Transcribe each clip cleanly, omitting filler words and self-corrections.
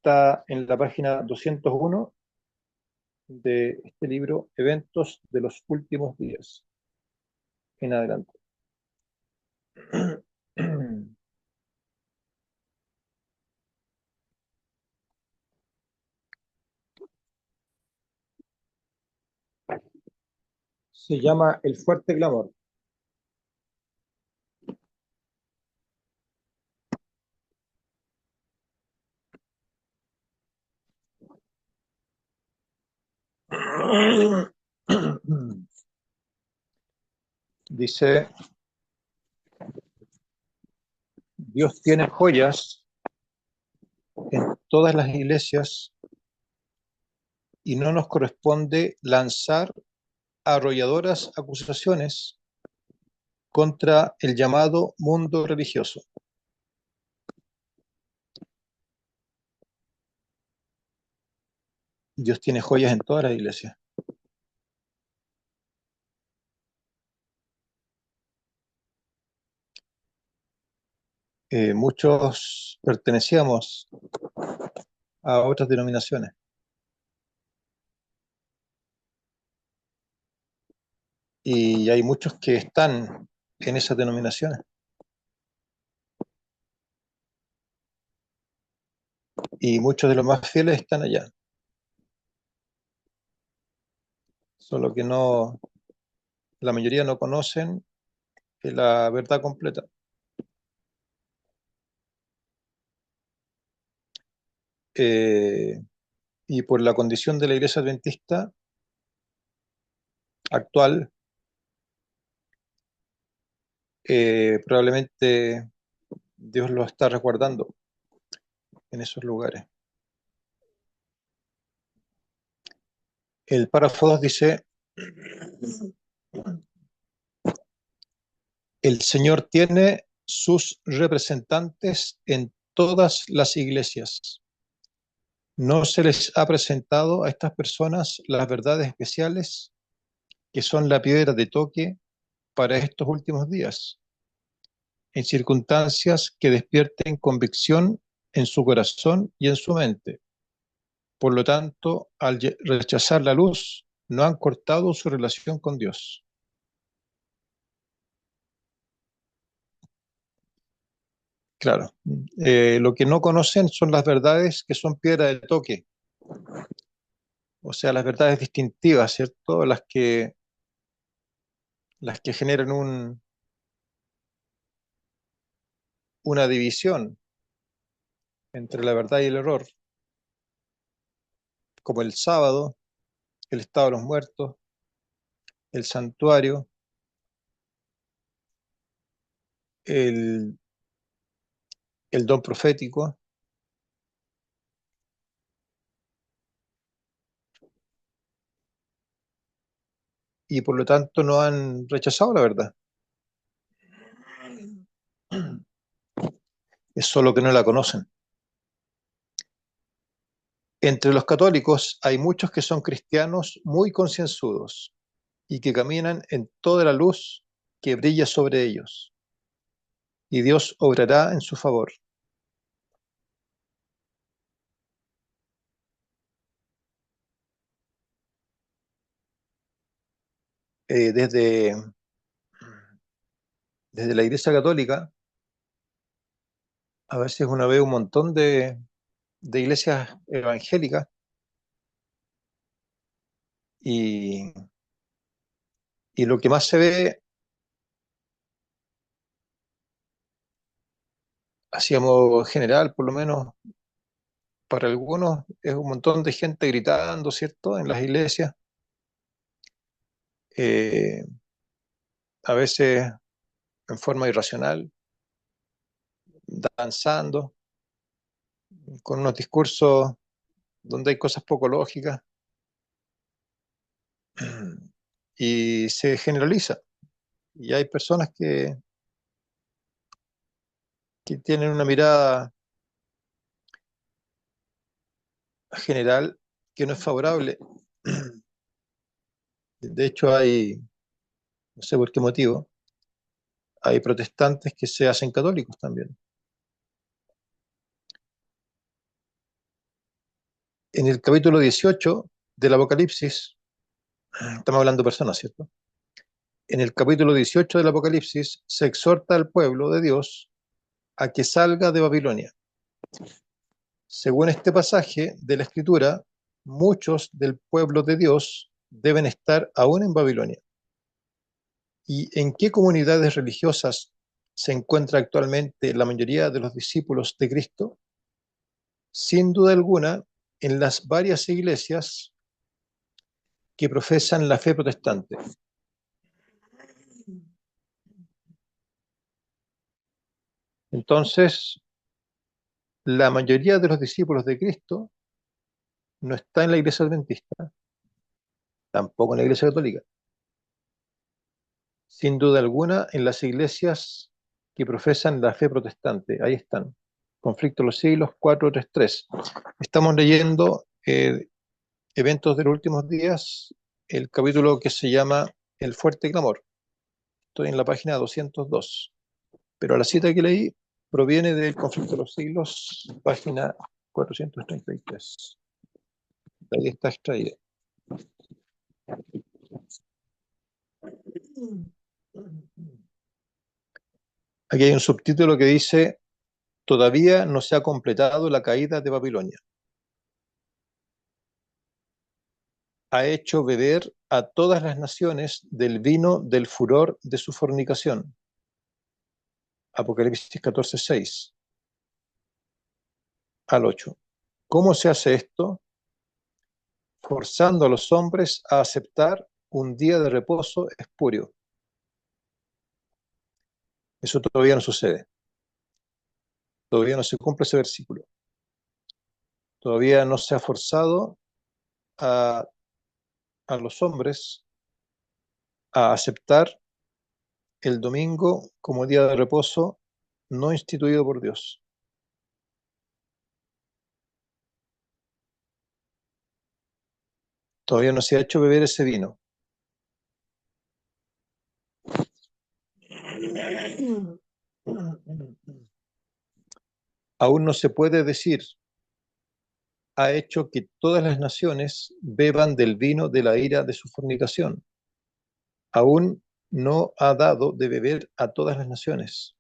está en la página 201 de este libro, Eventos de los Últimos Días, en adelante. Se llama El Fuerte Clamor. Dice, Dios tiene joyas en todas las iglesias y no nos corresponde lanzar arrolladoras acusaciones contra el llamado mundo religioso. Dios tiene joyas en todas las iglesias. Muchos pertenecíamos a otras denominaciones y hay muchos que están en esas denominaciones y muchos de los más fieles están allá, solo que no, la mayoría no conocen la verdad completa. Eh, y por la condición de la iglesia adventista actual, probablemente Dios lo está resguardando en esos lugares. El párrafo 2 dice, el Señor tiene sus representantes en todas las iglesias. No se les ha presentado a estas personas las verdades especiales que son la piedra de toque para estos últimos días, en circunstancias que despierten convicción en su corazón y en su mente. Por lo tanto, al rechazar la luz, no han cortado su relación con Dios. Claro, lo que no conocen son las verdades que son piedra de toque, o sea, las verdades distintivas, ¿cierto? Las que generan una división entre la verdad y el error, como el sábado, el estado de los muertos, el santuario, el, el don profético, y por lo tanto no han rechazado la verdad. Es solo que no la conocen. Entre los católicos hay muchos que son cristianos muy concienzudos y que caminan en toda la luz que brilla sobre ellos, y Dios obrará en su favor. Eh, desde, desde la Iglesia Católica, a veces uno ve un montón de iglesias evangélicas y, y lo que más se ve, así a modo general, por lo menos para algunos, es un montón de gente gritando, ¿cierto?, en las iglesias, eh, a veces en forma irracional, danzando, con unos discursos donde hay cosas poco lógicas, y se generaliza. Y hay personas que tienen una mirada general que no es favorable. De hecho, no sé por qué motivo, hay protestantes que se hacen católicos también. En el capítulo 18 del Apocalipsis, estamos hablando de personas, ¿cierto? En el capítulo 18 del Apocalipsis se exhorta al pueblo de Dios a que salga de Babilonia. Según este pasaje de la Escritura, muchos del pueblo de Dios deben estar aún en Babilonia. ¿Y en qué comunidades religiosas se encuentra actualmente la mayoría de los discípulos de Cristo? Sin duda alguna, en las varias iglesias que profesan la fe protestante. Entonces, la mayoría de los discípulos de Cristo no está en la iglesia adventista, tampoco en la iglesia católica. Sin duda alguna, en las iglesias que profesan la fe protestante, ahí están. Conflicto de los siglos 433. Estamos leyendo Eventos de los últimos días, el capítulo que se llama El fuerte clamor. Estoy en la página 202. Pero la cita que leí proviene del Conflicto de los siglos, página 433. De ahí está extraída. Aquí hay un subtítulo que dice: Todavía no se ha completado la caída de Babilonia. Ha hecho beber a todas las naciones del vino del furor de su fornicación. Apocalipsis 14:6 al 8. ¿Cómo se hace esto? Forzando a los hombres a aceptar un día de reposo espurio. Eso todavía no sucede. Todavía no se cumple ese versículo. Todavía no se ha forzado a, a los hombres a aceptar el domingo como día de reposo no instituido por Dios. Todavía no se ha hecho beber ese vino. Aún no se puede decir: ha hecho que todas las naciones beban del vino de la ira de su fornicación. Aún no ha dado de beber a todas las naciones.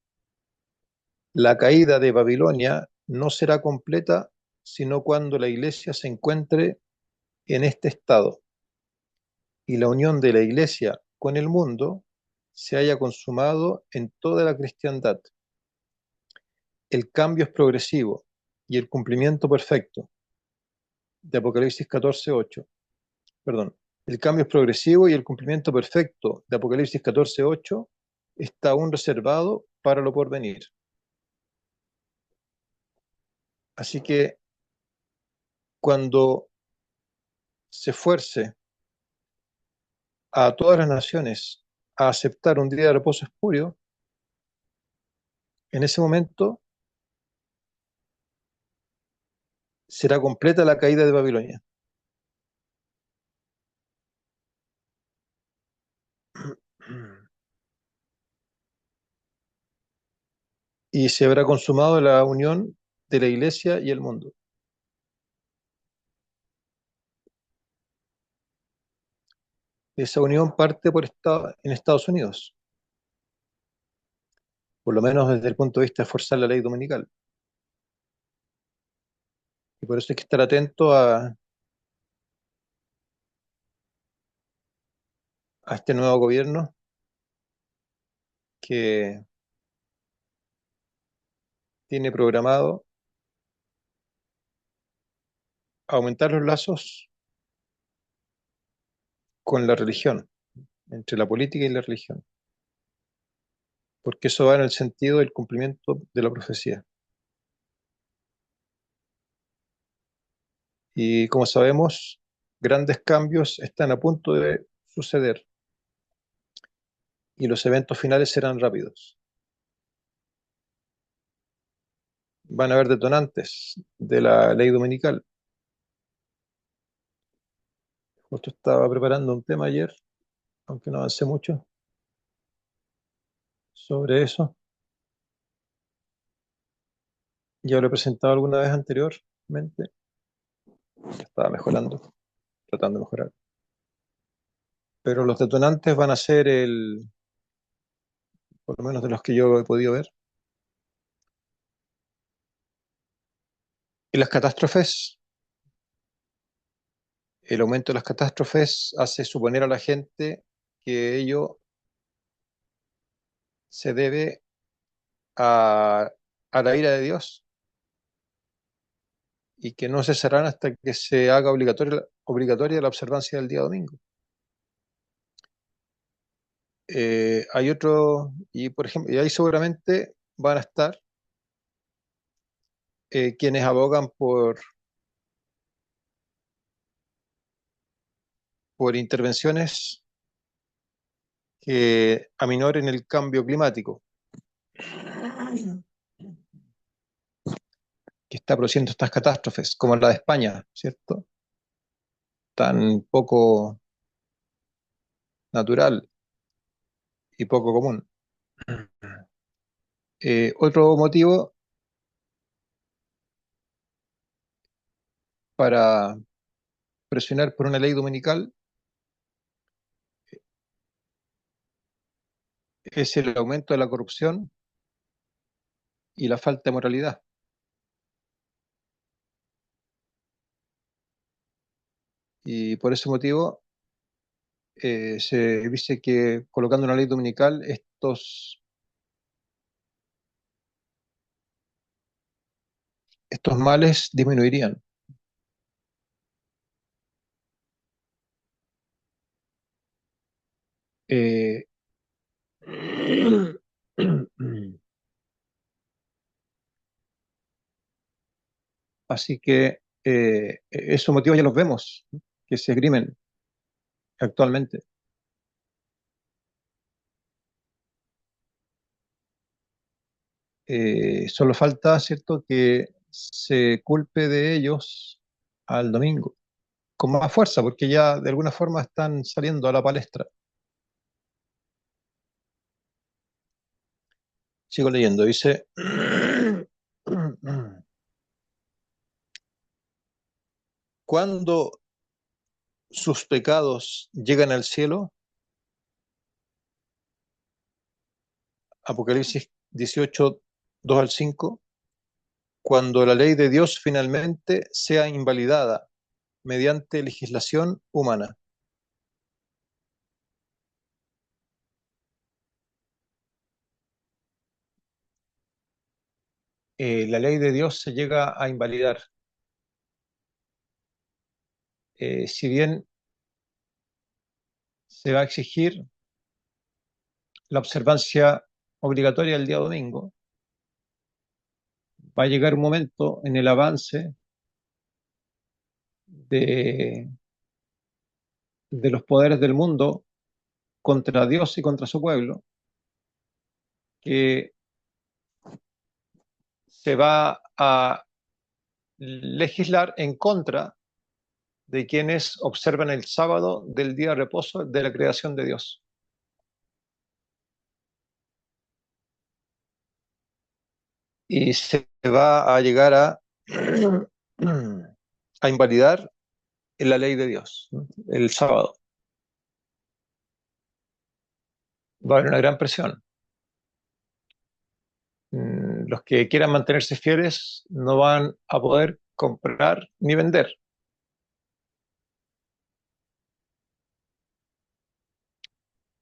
La caída de Babilonia no será completa sino cuando la iglesia se encuentre en este estado y la unión de la iglesia con el mundo se haya consumado en toda la cristiandad. El cambio es progresivo y el cumplimiento perfecto de Apocalipsis 14:8. Perdón, el cambio es progresivo y el cumplimiento perfecto de Apocalipsis 14:8 está aún reservado para lo porvenir. Así que cuando se fuerce a todas las naciones a aceptar un día de reposo espurio, en ese momento será completa la caída de Babilonia. Y se habrá consumado la unión de la iglesia y el mundo. Esa unión parte en Estados Unidos, por lo menos desde el punto de vista de forzar la ley dominical. Y por eso hay que estar atento a este nuevo gobierno que tiene programado aumentar los lazos con la religión, entre la política y la religión, porque eso va en el sentido del cumplimiento de la profecía. Y como sabemos, grandes cambios están a punto de suceder y los eventos finales serán rápidos. Van a haber detonantes de la ley dominical. Justo estaba preparando un tema ayer, aunque no avancé mucho sobre eso. Ya lo he presentado alguna vez anteriormente. Estaba mejorando, tratando de mejorar. Pero los detonantes van a ser por lo menos de los que yo he podido ver, y las catástrofes. El aumento de las catástrofes hace suponer a la gente que ello se debe a, a la ira de Dios y que no cesarán hasta que se haga obligatoria la observancia del día domingo. Hay otro, y por ejemplo, y ahí seguramente van a estar quienes abogan por intervenciones que aminoren el cambio climático que está produciendo estas catástrofes, como la de España, ¿cierto? Tan poco natural y poco común. Otro motivo para presionar por una ley dominical es el aumento de la corrupción y la falta de moralidad. Y por ese motivo se dice que colocando una ley dominical estos males disminuirían. Eh, Así que esos motivos ya los vemos, ¿no? Que se esgrimen actualmente. Solo falta, ¿cierto?, que se culpe de ellos al domingo, con más fuerza, porque ya de alguna forma están saliendo a la palestra. Sigo leyendo, dice, cuando sus pecados llegan al cielo, Apocalipsis 18, 2 al 5, cuando la ley de Dios finalmente sea invalidada mediante legislación humana. La ley de Dios se llega a invalidar. Si bien se va a exigir la observancia obligatoria del día domingo, va a llegar un momento en el avance de, de los poderes del mundo contra Dios y contra su pueblo, que se va a legislar en contra de quienes observan el sábado del día de reposo de la creación de Dios. Y se va a llegar a invalidar la ley de Dios, ¿no? El sábado. Va a haber una gran presión. Los que quieran mantenerse fieles no van a poder comprar ni vender.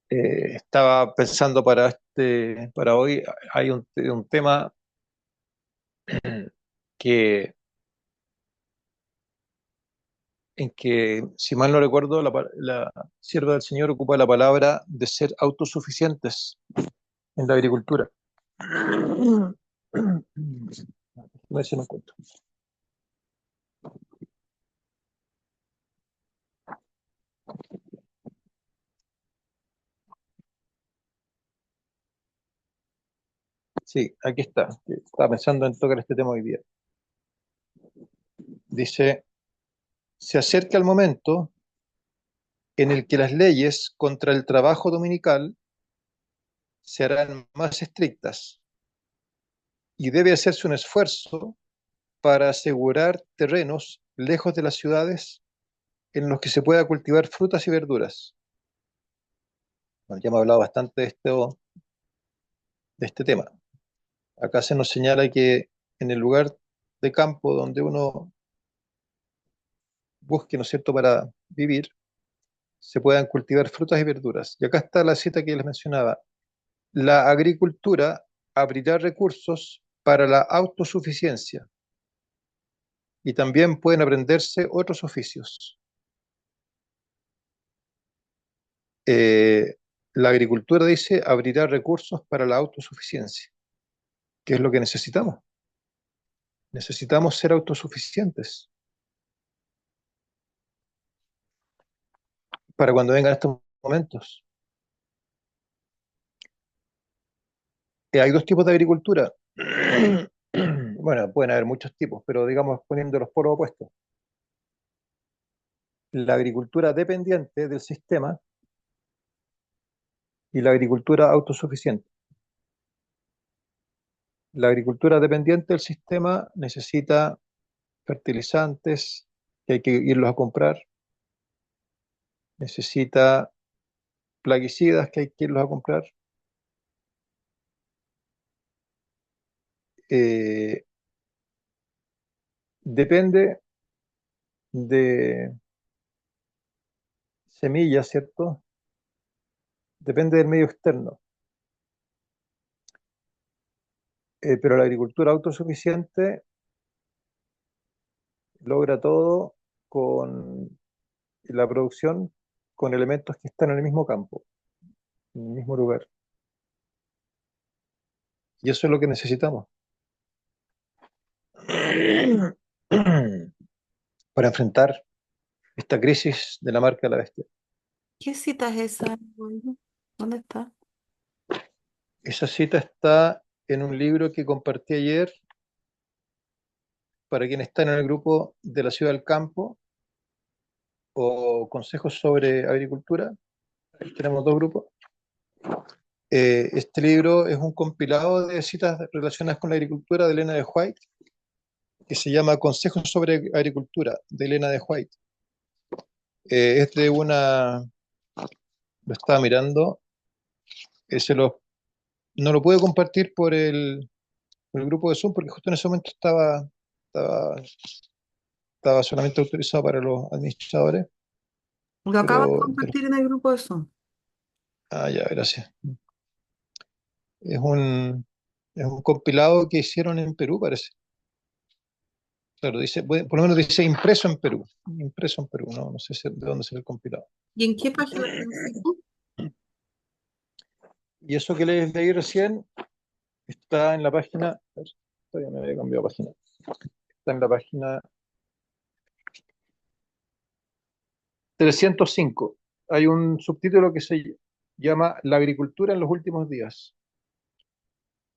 Estaba pensando para hoy, hay un tema que, en que, si mal no recuerdo, la sierva del Señor ocupa la palabra de ser autosuficientes en la agricultura. No sé si no encuentro. Sí, aquí está. Estaba pensando en tocar este tema hoy día. Dice, se acerca el momento en el que las leyes contra el trabajo dominical se harán más estrictas y debe hacerse un esfuerzo para asegurar terrenos lejos de las ciudades, en los que se pueda cultivar frutas y verduras. Bueno, ya hemos hablado bastante de este tema. Acá se nos señala que en el lugar de campo donde uno busque, ¿no es cierto?, para vivir, se puedan cultivar frutas y verduras. Y acá está la cita que les mencionaba. La agricultura abrirá recursos para la autosuficiencia y también pueden aprenderse otros oficios. Eh, la agricultura, dice, abrirá recursos para la autosuficiencia. ¿Qué es lo que necesitamos? Necesitamos ser autosuficientes para cuando vengan estos momentos. Hay dos tipos de agricultura. Bueno, pueden haber muchos tipos, pero digamos poniendo los polos opuestos. La agricultura dependiente del sistema y la agricultura autosuficiente. La agricultura dependiente del sistema necesita fertilizantes que hay que irlos a comprar, necesita plaguicidas que hay que irlos a comprar, eh, depende de semillas, ¿cierto? Depende del medio externo. Pero la agricultura autosuficiente logra todo con la producción, con elementos que están en el mismo campo, en el mismo lugar. Y eso es lo que necesitamos para enfrentar esta crisis de la marca de la bestia. ¿Qué cita es esa, Eduardo? ¿Dónde está? Esa cita está en un libro que compartí ayer para quienes están en el grupo de la Ciudad del Campo o Consejos sobre Agricultura. Ahí tenemos dos grupos. Este libro es un compilado de citas relacionadas con la agricultura de Elena de White, que se llama Consejos sobre Agricultura, de Elena de White. Es de una, lo estaba mirando, no lo puedo compartir por el grupo de Zoom porque justo en ese momento estaba, estaba solamente autorizado para los administradores, Lo acabas de pero, compartir en el grupo de Zoom. ya, gracias. Es un, es un compilado que hicieron en Perú, parece. Claro, dice, por lo menos dice impreso en Perú, no, no sé de dónde se el compilado. ¿Y en qué página está eso? Y eso que les leí recién está en la página, a ver, todavía me había cambiado de página, está en la página 305. Hay un subtítulo que se llama La agricultura en los últimos días.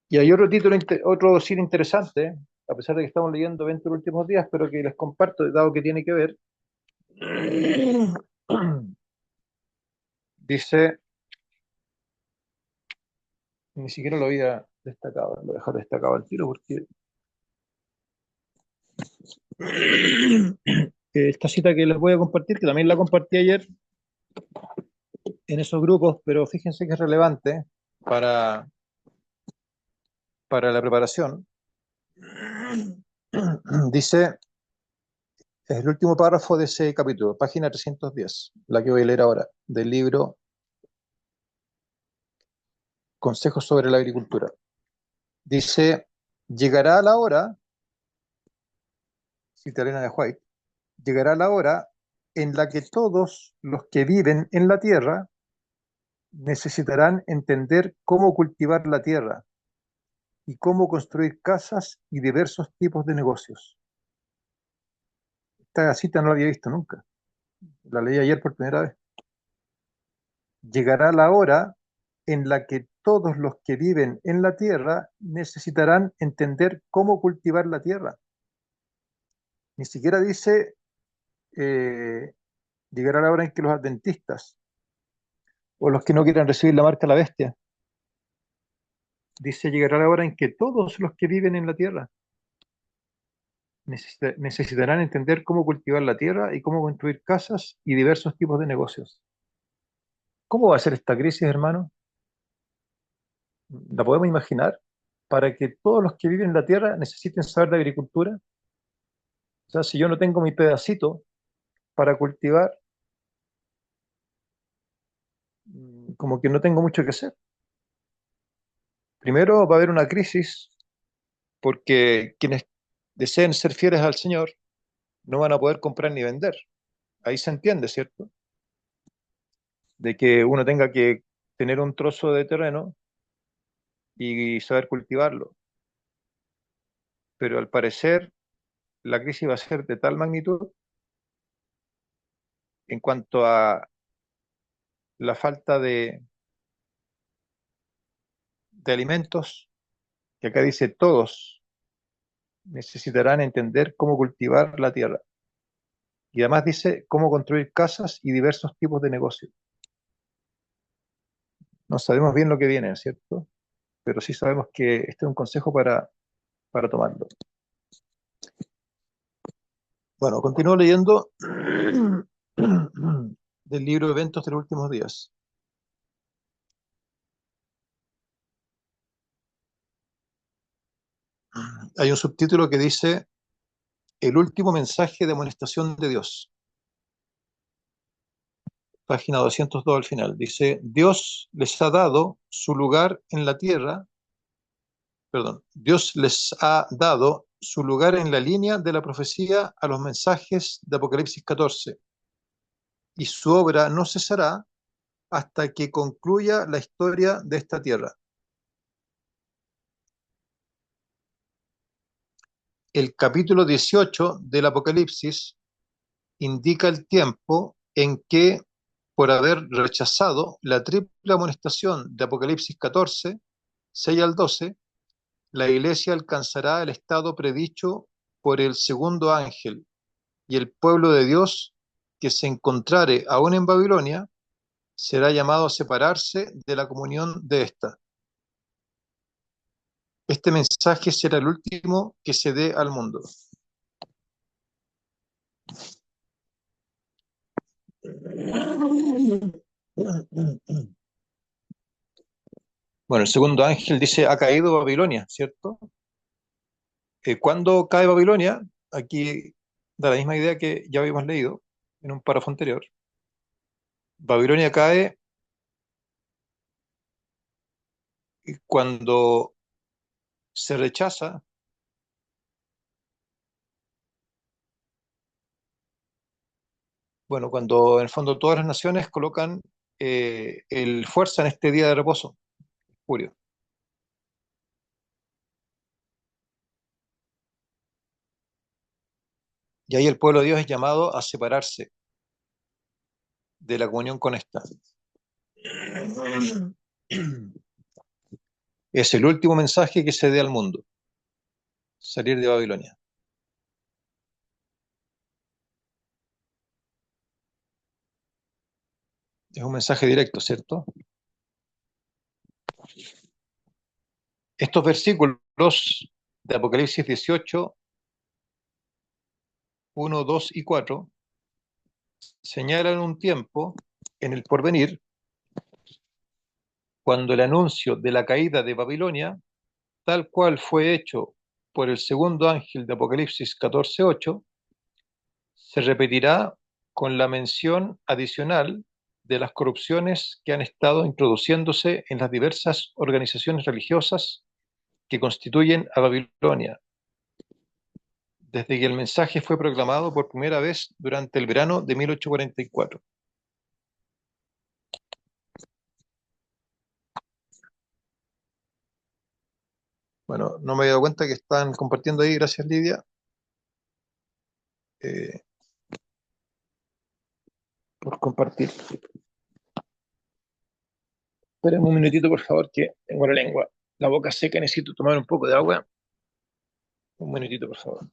Y hay otro título, otro cine interesante, a pesar de que estamos leyendo 20 últimos días, pero que les comparto, dado que tiene que ver. Dice, ni siquiera lo había destacado, lo dejo destacado al tiro porque esta cita que les voy a compartir, que también la compartí ayer en esos grupos, pero fíjense que es relevante para, para la preparación. Dice, es el último párrafo de ese capítulo, página 310, la que voy a leer ahora, del libro Consejos sobre la Agricultura. Dice, llegará la hora, cita Elena de White, llegará la hora en la que todos los que viven en la tierra necesitarán entender cómo cultivar la tierra y cómo construir casas y diversos tipos de negocios. Esta cita no la había visto nunca, la leí ayer por primera vez. Llegará la hora en la que todos los que viven en la tierra necesitarán entender cómo cultivar la tierra. Ni siquiera dice, eh, llegará la hora en que los adventistas o los que no quieran recibir la marca de la bestia, dice, llegará la hora en que todos los que viven en la tierra necesitarán entender cómo cultivar la tierra y cómo construir casas y diversos tipos de negocios. ¿Cómo va a ser esta crisis, hermano? ¿La podemos imaginar? Para que todos los que viven en la tierra necesiten saber de agricultura. O sea, si yo no tengo mi pedacito para cultivar, como que no tengo mucho que hacer. Primero va a haber una crisis porque quienes deseen ser fieles al Señor no van a poder comprar ni vender. Ahí se entiende, ¿cierto? De que uno tenga que tener un trozo de terreno y saber cultivarlo. Pero al parecer la crisis va a ser de tal magnitud en cuanto a la falta de alimentos, que acá dice todos necesitarán entender cómo cultivar la tierra. Y además dice cómo construir casas y diversos tipos de negocios. No sabemos bien lo que viene, ¿cierto? Pero sí sabemos que este es un consejo para tomarlo. Bueno, continúo leyendo del libro Eventos de los Últimos Días. Hay un subtítulo que dice El último mensaje de amonestación de Dios. Página 202 al final. Dice, Dios les ha dado su lugar en la tierra, perdón, Dios les ha dado su lugar en la línea de la profecía a los mensajes de Apocalipsis 14, y su obra no cesará hasta que concluya la historia de esta tierra. El capítulo 18 del Apocalipsis indica el tiempo en que, por haber rechazado la triple amonestación de Apocalipsis 14, 6 al 12, la iglesia alcanzará el estado predicho por el segundo ángel, y el pueblo de Dios que se encontrare aún en Babilonia será llamado a separarse de la comunión de ésta. Este mensaje será el último que se dé al mundo. Bueno, el segundo ángel dice, ha caído Babilonia, ¿cierto? ¿Cuándo cae Babilonia? Aquí da la misma idea que ya habíamos leído en un párrafo anterior. Babilonia cae cuando se rechaza, bueno, cuando en el fondo todas las naciones colocan el fuerza en este día de reposo, Julio. Y ahí el pueblo de Dios es llamado a separarse de la comunión con esta. Es el último mensaje que se dé al mundo, salir de Babilonia. Es un mensaje directo, ¿cierto? Estos versículos de Apocalipsis 18, 1, 2 y 4 señalan un tiempo en el porvenir cuando el anuncio de la caída de Babilonia, tal cual fue hecho por el segundo ángel de Apocalipsis 14:8, se repetirá con la mención adicional de las corrupciones que han estado introduciéndose en las diversas organizaciones religiosas que constituyen a Babilonia, desde que el mensaje fue proclamado por primera vez durante el verano de 1844. Bueno, no me he dado cuenta que están compartiendo ahí, gracias Lidia, eh, por compartir. Esperen un minutito, por favor, que tengo la boca seca, necesito tomar un poco de agua. Un minutito, por favor.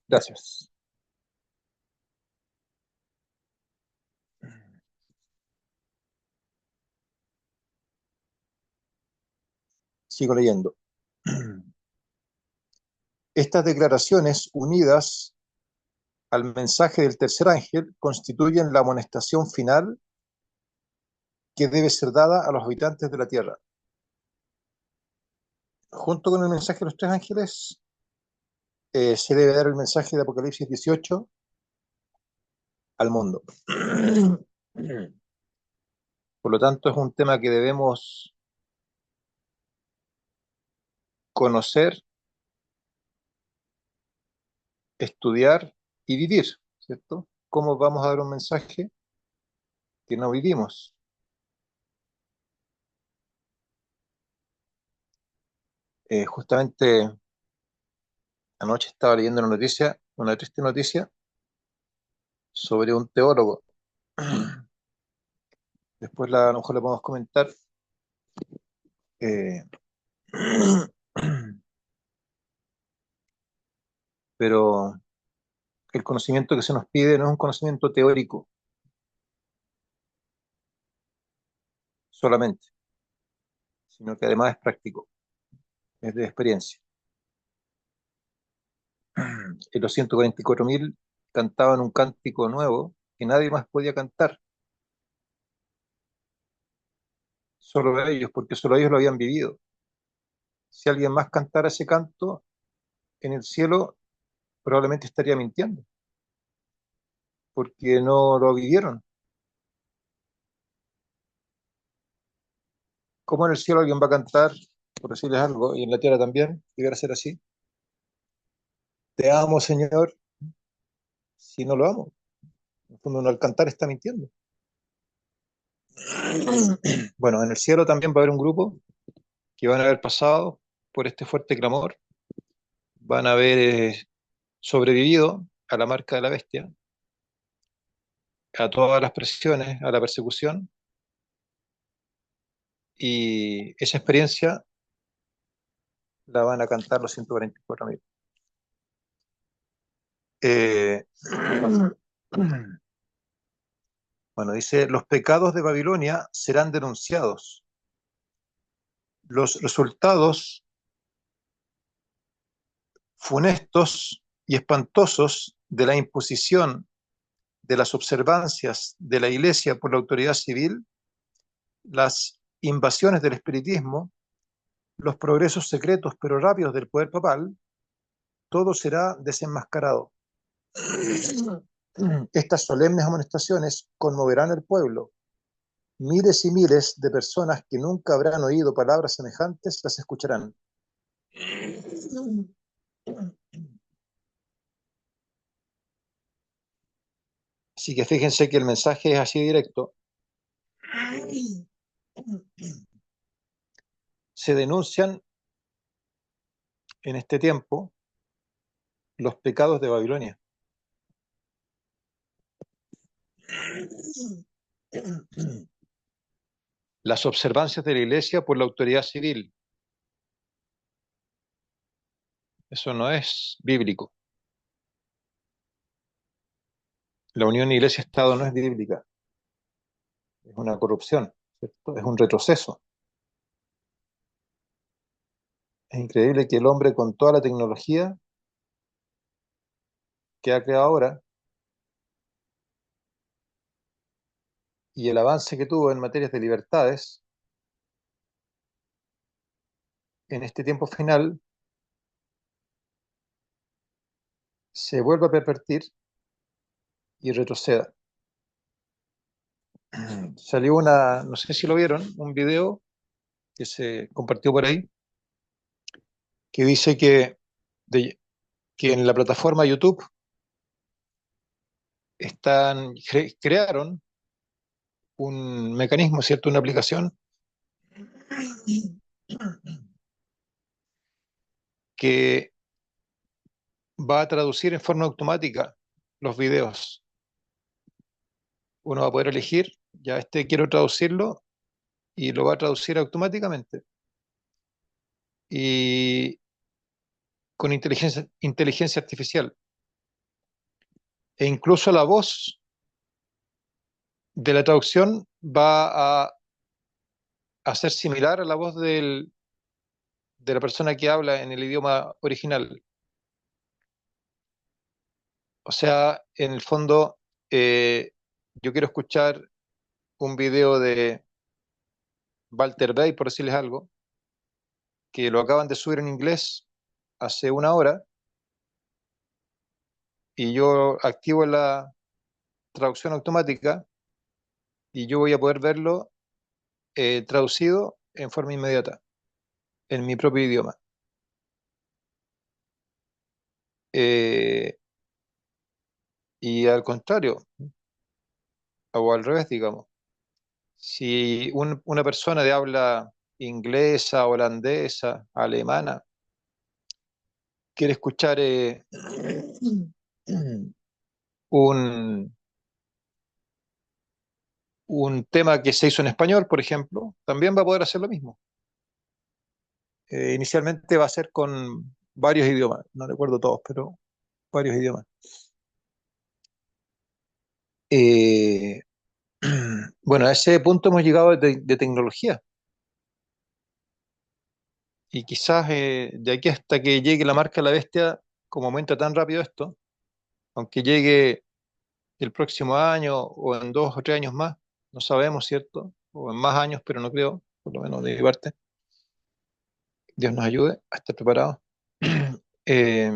Gracias. Sigo leyendo. Estas declaraciones, unidas al mensaje del tercer ángel, constituyen la amonestación final que debe ser dada a los habitantes de la tierra. Junto con el mensaje de los tres ángeles, se debe dar el mensaje de Apocalipsis 18 al mundo. Por lo tanto, es un tema que debemos conocer, estudiar y vivir, ¿cierto? ¿Cómo vamos a dar un mensaje que no vivimos? Justamente anoche estaba leyendo una noticia, una triste noticia, sobre un teólogo. Después a lo mejor le podemos comentar. eh, pero el conocimiento que se nos pide no es un conocimiento teórico solamente, sino que además es práctico, es de experiencia. Y los 144.000 cantaban un cántico nuevo que nadie más podía cantar, solo ellos, porque solo ellos lo habían vivido. Si alguien más cantara ese canto en el cielo, probablemente estaría mintiendo, porque no lo vivieron. ¿Cómo en el cielo alguien va a cantar, por decirles algo, y en la tierra también, llegar a ser así? Te amo, Señor, si no lo amo. En el fondo, uno al cantar está mintiendo. Bueno, en el cielo también va a haber un grupo que van a haber pasado por este fuerte clamor, van a haber sobrevivido a la marca de la bestia, a todas las presiones, a la persecución, y esa experiencia la van a cantar los 144.000. Eh, bueno, dice, los pecados de Babilonia serán denunciados. Los resultados funestos y espantosos de la imposición de las observancias de la Iglesia por la autoridad civil, las invasiones del espiritismo, los progresos secretos pero rápidos del poder papal, todo será desenmascarado. Estas solemnes amonestaciones conmoverán al pueblo. Miles y miles de personas que nunca habrán oído palabras semejantes las escucharán. Así que fíjense que el mensaje es así directo. Se denuncian en este tiempo los pecados de Babilonia. Las observancias de la iglesia por la autoridad civil. Eso no es bíblico. La unión iglesia-estado no es bíblica. Es una corrupción, ¿cierto? Es un retroceso. Es increíble que el hombre con toda la tecnología que ha creado ahora y el avance que tuvo en materias de libertades, en este tiempo final se vuelva a pervertir y retroceda. Salió no sé si lo vieron, un video que se compartió por ahí, que dice que en la plataforma YouTube crearon un mecanismo, ¿cierto? Una aplicación que va a traducir en forma automática los videos. Uno va a poder elegir, ya quiero traducirlo, y lo va a traducir automáticamente. Y con inteligencia artificial. E incluso la voz de la traducción va a ser similar a la voz de la persona que habla en el idioma original. O sea, en el fondo, eh, yo quiero escuchar un video de Walter Bay, por decirles algo, que lo acaban de subir en inglés hace una hora, y yo activo la traducción automática y yo voy a poder verlo traducido en forma inmediata, en mi propio idioma. Eh, y al contrario, o al revés, digamos, si una persona de habla inglesa, holandesa, alemana, quiere escuchar un, un tema que se hizo en español, por ejemplo, también va a poder hacer lo mismo. Inicialmente va a ser con varios idiomas, no recuerdo todos, pero varios idiomas. Eh, bueno, a ese punto hemos llegado de tecnología y quizás de aquí hasta que llegue la marca de la bestia, como aumenta tan rápido esto, aunque llegue el próximo año o en 2 o 3 años más, no sabemos, ¿cierto? O en más años, pero no creo, por lo menos de mi parte. Dios nos ayude a estar preparados. Eh,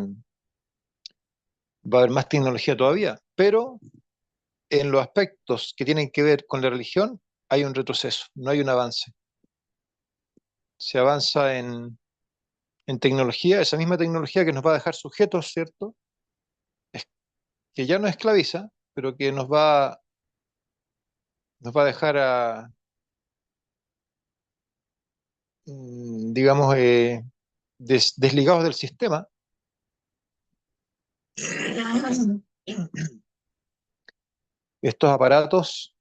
va a haber más tecnología todavía, pero en los aspectos que tienen que ver con la religión hay un retroceso, no hay un avance. Se avanza en tecnología, esa misma tecnología que nos va a dejar sujetos, ¿cierto? Que ya no esclaviza, pero que nos va a dejar digamos, desligados del sistema. Estos aparatos,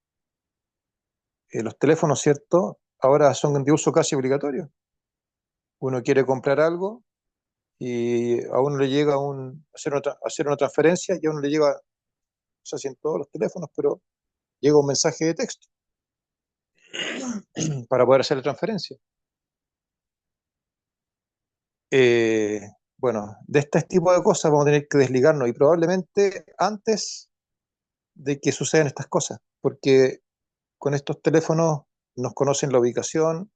los teléfonos, ¿cierto? Ahora son de uso casi obligatorio. Uno quiere comprar algo y a uno le llega hacer una transferencia y a uno le llega, no sé si en todos los teléfonos, pero llega un mensaje de texto para poder hacer la transferencia. Eh, bueno, de este tipo de cosas vamos a tener que desligarnos y probablemente antes de que sucedan estas cosas, porque con estos teléfonos nos conocen la ubicación,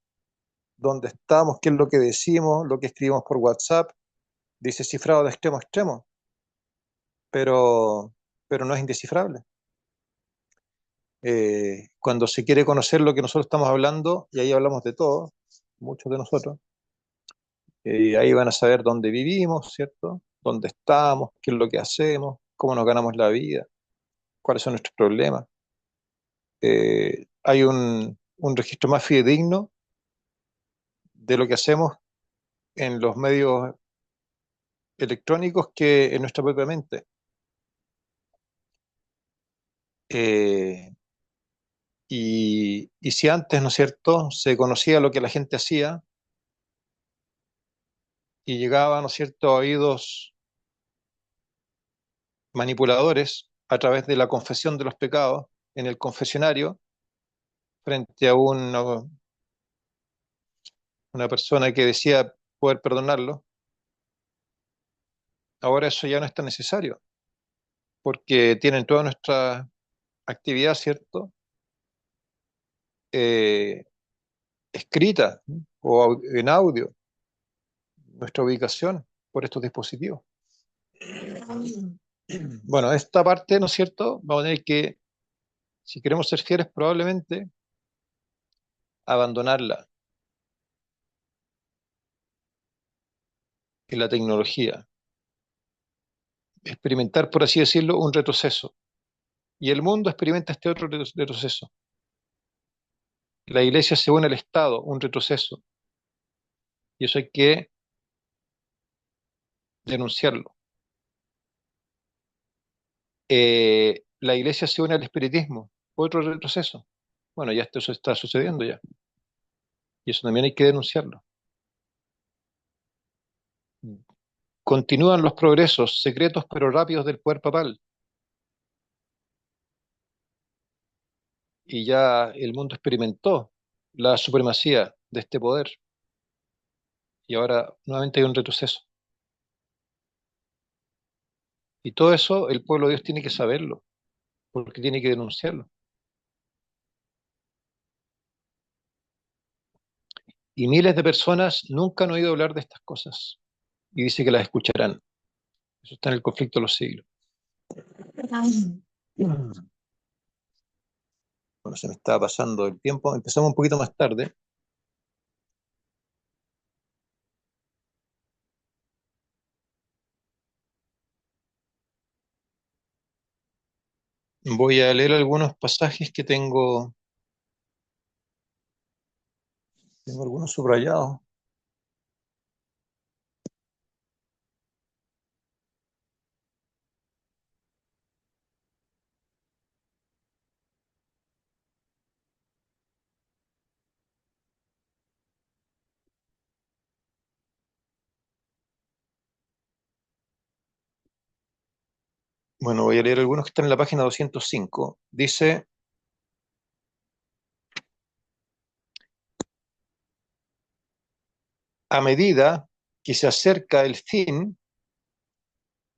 dónde estamos, qué es lo que decimos, lo que escribimos por WhatsApp, dice cifrado de extremo a extremo, pero, pero no es indescifrable. Cuando se quiere conocer lo que nosotros estamos hablando, y ahí hablamos de todo, muchos de nosotros, ahí van a saber dónde vivimos, ¿cierto? Dónde estamos, qué es lo que hacemos, cómo nos ganamos la vida, cuáles son nuestros problemas. Hay un registro más fidedigno de lo que hacemos en los medios electrónicos que en nuestra propia mente. Eh, y si antes, ¿no es cierto?, se conocía lo que la gente hacía y llegaba, ¿no es cierto?, a oídos manipuladores a través de la confesión de los pecados en el confesionario frente a una persona que decía poder perdonarlo, ahora eso ya no es tan necesario porque tienen toda nuestra actividad, ¿cierto?, eh, escrita, ¿no?, o en audio, nuestra ubicación por estos dispositivos. Bueno, esta parte, ¿no es cierto?, vamos a tener que, si queremos ser fieles, probablemente abandonarla en la tecnología, experimentar, por así decirlo, un retroceso. Y el mundo experimenta este otro retroceso. La iglesia se une al Estado, un retroceso. Y eso hay que denunciarlo. La iglesia se une al espiritismo, otro retroceso. Bueno, ya esto eso está sucediendo ya. Y eso también hay que denunciarlo. Continúan los progresos secretos pero rápidos del poder papal. y ya el mundo experimentó la supremacía de este poder y ahora nuevamente hay un retroceso. Y todo eso el pueblo de Dios tiene que saberlo, porque tiene que denunciarlo. Y miles de personas nunca han oído hablar de estas cosas y dice que las escucharán. Eso está en el conflicto de los siglos. Bueno, se me estaba pasando el tiempo. Empezamos un poquito más tarde. Voy a leer algunos pasajes que tengo algunos subrayados. Bueno, voy a leer algunos que están en la página 205. Dice, a medida que se acerca el fin,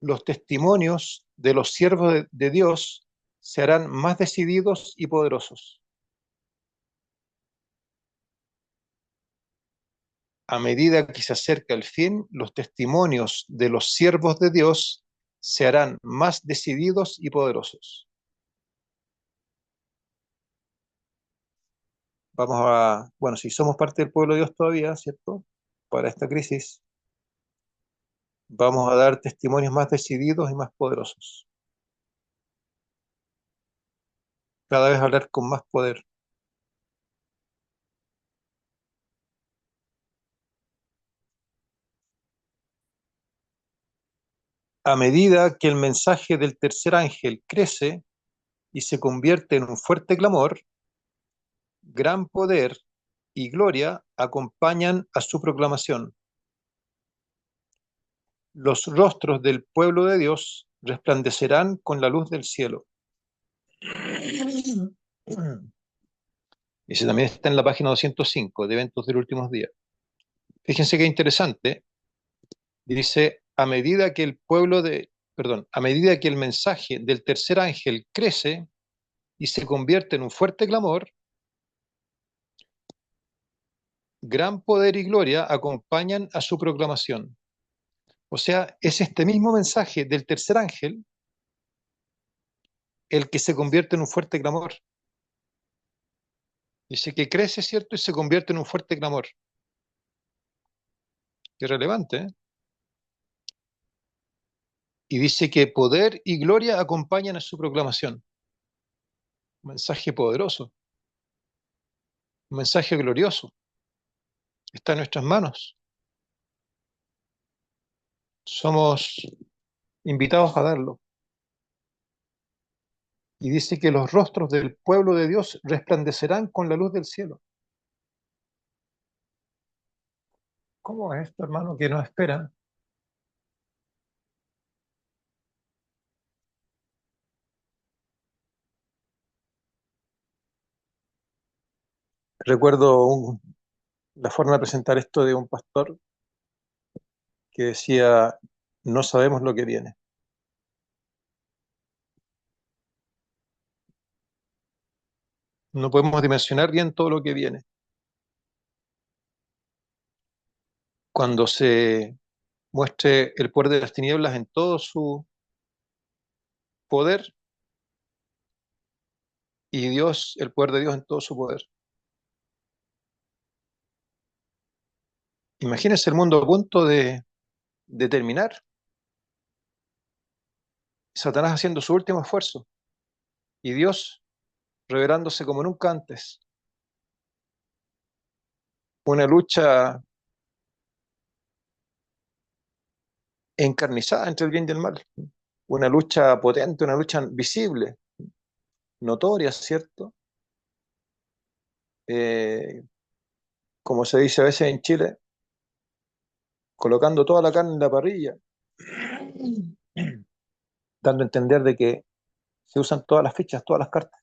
los testimonios de los siervos de Dios se harán más decididos y poderosos. A medida que se acerca el fin, los testimonios de los siervos de Dios se harán más decididos y poderosos. Bueno, si somos parte del pueblo de Dios todavía, ¿cierto? Para esta crisis, vamos a dar testimonios más decididos y más poderosos. Cada vez hablar con más poder. A medida que el mensaje del tercer ángel crece y se convierte en un fuerte clamor, gran poder y gloria acompañan a su proclamación. Los rostros del pueblo de Dios resplandecerán con la luz del cielo. Ese también está en la página 205 de Eventos de los Últimos Días. Fíjense qué interesante. Dice, a medida que el mensaje del tercer ángel crece y se convierte en un fuerte clamor, gran poder y gloria acompañan a su proclamación. O sea, es este mismo mensaje del tercer ángel el que se convierte en un fuerte clamor. Dice que crece, ¿cierto? Y se convierte en un fuerte clamor. Qué relevante, ¿eh? Y dice que poder y gloria acompañan a su proclamación. Un mensaje poderoso, un mensaje glorioso. Está en nuestras manos. Somos invitados a darlo. Y dice que los rostros del pueblo de Dios resplandecerán con la luz del cielo. ¿Cómo es esto, hermano, que nos espera? Recuerdo la forma de presentar esto de un pastor que decía, no sabemos lo que viene. No podemos dimensionar bien todo lo que viene. Cuando se muestre el poder de las tinieblas en todo su poder y Dios, el poder de Dios en todo su poder. Imagínense el mundo a punto de terminar, Satanás haciendo su último esfuerzo y Dios revelándose como nunca antes. Una lucha encarnizada entre el bien y el mal, una lucha potente, una lucha visible, notoria, ¿cierto? Eh, como se dice a veces en Chile, colocando toda la carne en la parrilla, dando a entender de que se usan todas las fichas, todas las cartas.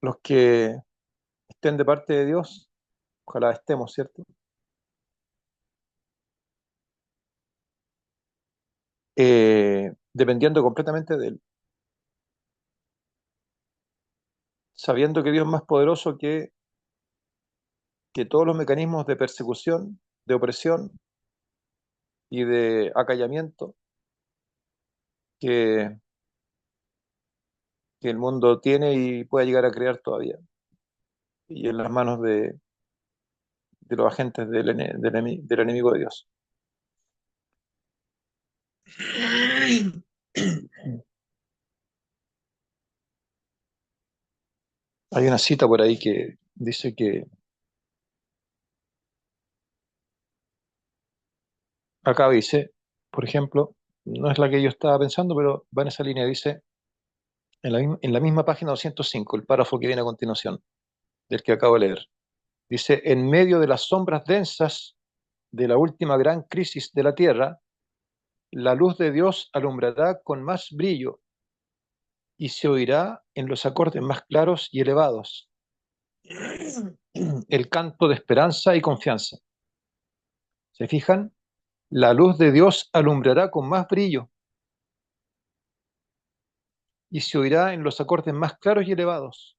los que estén de parte de Dios, ojalá estemos, ¿cierto? Dependiendo completamente de Él, sabiendo que Dios es más poderoso que todos los mecanismos de persecución, de opresión y de acallamiento que, que el mundo tiene y puede llegar a crear todavía, y en las manos de los agentes del enemigo de Dios. Hay una cita por ahí que dice que, acá dice, por ejemplo, no es la que yo estaba pensando, pero va en esa línea, dice, en la misma página 205, el párrafo que viene a continuación, del que acabo de leer. Dice, en medio de las sombras densas de la última gran crisis de la Tierra, la luz de Dios alumbrará con más brillo y se oirá en los acordes más claros y elevados el canto de esperanza y confianza. ¿Se fijan? La luz de Dios alumbrará con más brillo y se oirá en los acordes más claros y elevados.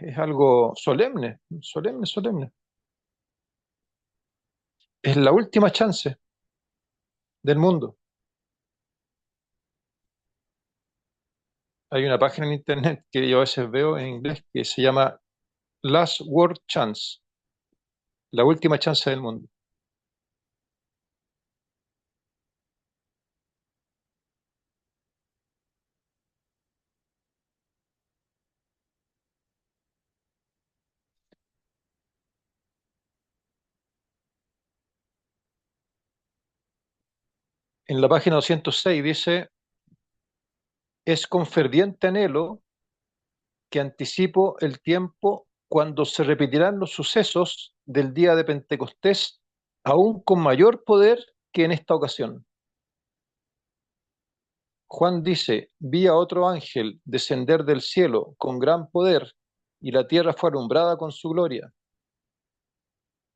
Es algo solemne, solemne, solemne. Es la última chance del mundo. Hay una página en internet que yo a veces veo en inglés que se llama Last Word Chance, la última chance del mundo. En la página 206 dice, es con ferviente anhelo que anticipo el tiempo cuando se repetirán los sucesos del día de Pentecostés, aún con mayor poder que en esta ocasión. Juan dice, vi a otro ángel descender del cielo con gran poder y la tierra fue alumbrada con su gloria.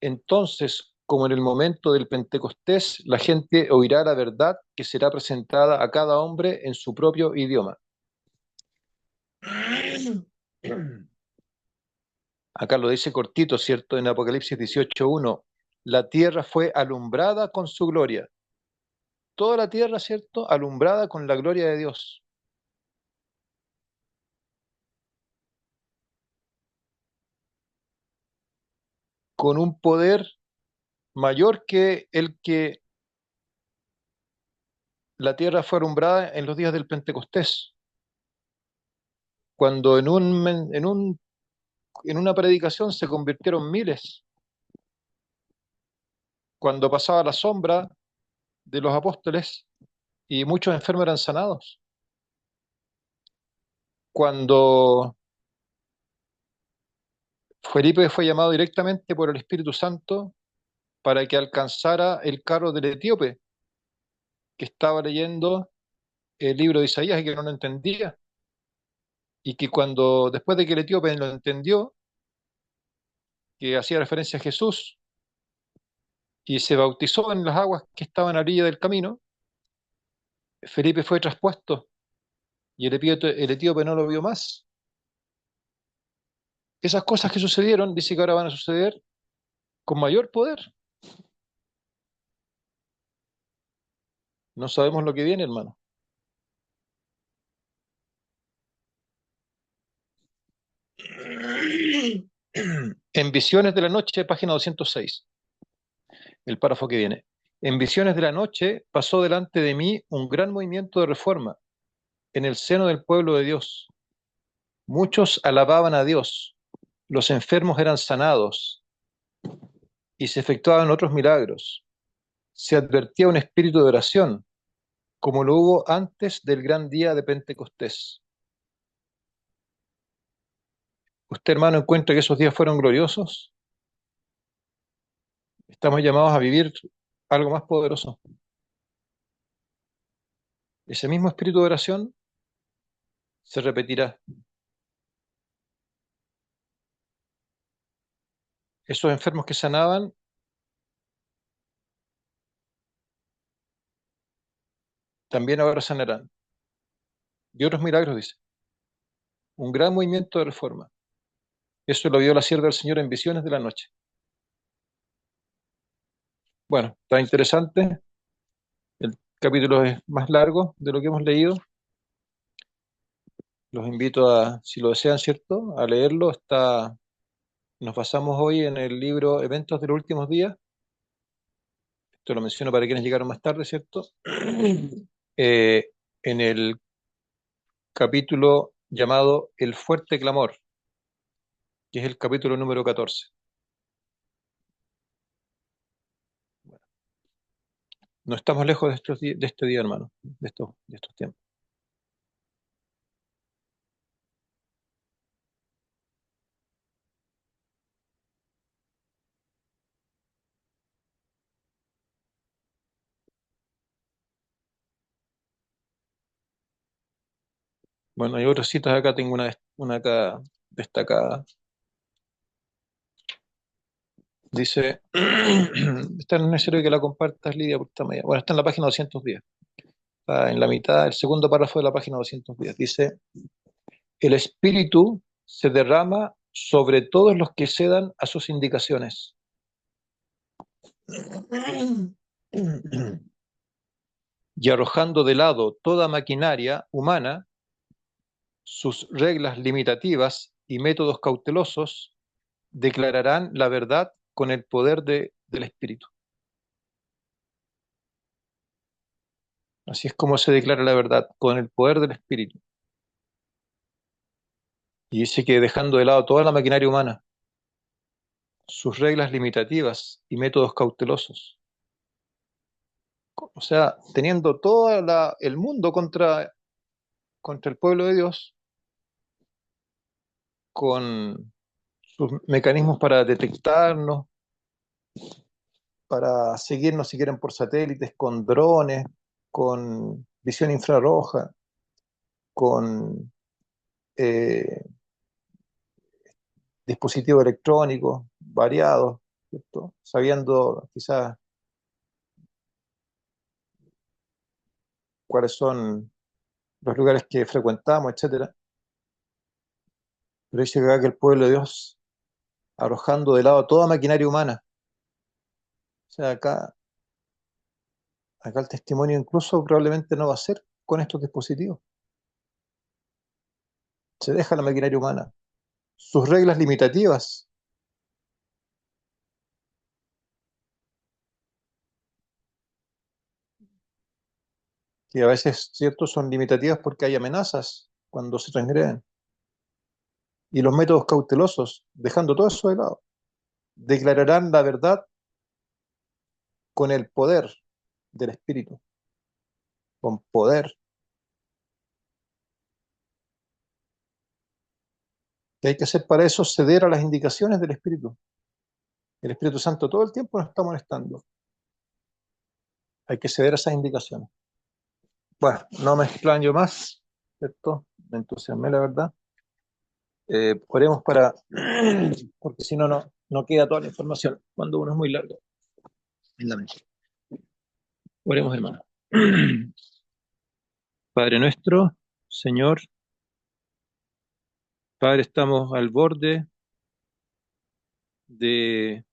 Entonces, como en el momento del Pentecostés, la gente oirá la verdad que será presentada a cada hombre en su propio idioma. Acá lo dice cortito, ¿cierto? En Apocalipsis 18:1, la tierra fue alumbrada con su gloria. Toda la tierra, ¿cierto? Alumbrada con la gloria de Dios, con un poder mayor que el que la tierra fue alumbrada en los días del Pentecostés, cuando en una predicación se convirtieron miles, cuando pasaba la sombra de los apóstoles y muchos enfermos eran sanados, cuando Felipe fue llamado directamente por el Espíritu Santo para que alcanzara el carro del etíope, que estaba leyendo el libro de Isaías y que no lo entendía, y que cuando, después de que el etíope lo entendió, que hacía referencia a Jesús, y se bautizó en las aguas que estaban a la orilla del camino, Felipe fue traspuesto y el etíope no lo vio más. Esas cosas que sucedieron, dice que ahora van a suceder con mayor poder. No sabemos lo que viene, hermano. En Visiones de la Noche, página 206, el párrafo que viene. En Visiones de la Noche pasó delante de mí un gran movimiento de reforma en el seno del pueblo de Dios. Muchos alababan a Dios, los enfermos eran sanados y se efectuaban otros milagros. Se advertía un espíritu de oración, como lo hubo antes del gran día de Pentecostés. ¿Usted, hermano, encuentra que esos días fueron gloriosos? Estamos llamados a vivir algo más poderoso. Ese mismo espíritu de oración se repetirá. Esos enfermos que sanaban, también ahora sanarán. Y otros milagros, dice. Un gran movimiento de reforma. Eso lo vio la sierva del Señor en visiones de la noche. Bueno, está interesante. El capítulo es más largo de lo que hemos leído. Los invito a, si lo desean, ¿cierto?, a leerlo. Nos basamos hoy en el libro Eventos de los Últimos Días. Esto lo menciono para quienes llegaron más tarde, ¿cierto? Eh, en el capítulo llamado El Fuerte Clamor, que es el capítulo número 14. No estamos lejos de este día, hermano, de estos tiempos. Bueno, hay otras citas acá, tengo una acá destacada. Dice, esta no es necesario que la compartas, Lidia, porque está media. Bueno, está en la página 210. Está en la mitad, el segundo párrafo de la página 210. Dice, el Espíritu se derrama sobre todos los que cedan a sus indicaciones. Y arrojando de lado toda maquinaria humana, sus reglas limitativas y métodos cautelosos, declararán la verdad con el poder del Espíritu. Así es como se declara la verdad, con el poder del Espíritu. Y dice que dejando de lado toda la maquinaria humana, sus reglas limitativas y métodos cautelosos. O sea, teniendo todo el mundo contra el pueblo de Dios, con sus mecanismos para detectarnos, para seguirnos si quieren por satélites, con drones, con visión infrarroja, con eh, dispositivos electrónicos variados, ¿cierto? Sabiendo quizás cuáles son los lugares que frecuentamos, etcétera. Pero dice acá que el pueblo de Dios, arrojando de lado toda maquinaria humana, o sea, acá el testimonio incluso probablemente no va a ser con estos dispositivos. Se deja la maquinaria humana. Sus reglas limitativas, que a veces, ¿cierto?, son limitativas porque hay amenazas cuando se transgreden. Y los métodos cautelosos, dejando todo eso de lado, declararán la verdad con el poder del Espíritu, con poder. ¿Qué hay que hacer para eso? Ceder a las indicaciones del Espíritu. El Espíritu Santo todo el tiempo nos está molestando. Hay que ceder a esas indicaciones. Bueno, no me explayo más, ¿cierto? Me entusiasmé, la verdad. Oremos porque si no, no queda toda la información cuando uno es muy largo en la mente. Oremos, hermano. Padre nuestro, Señor, Padre, estamos al borde de,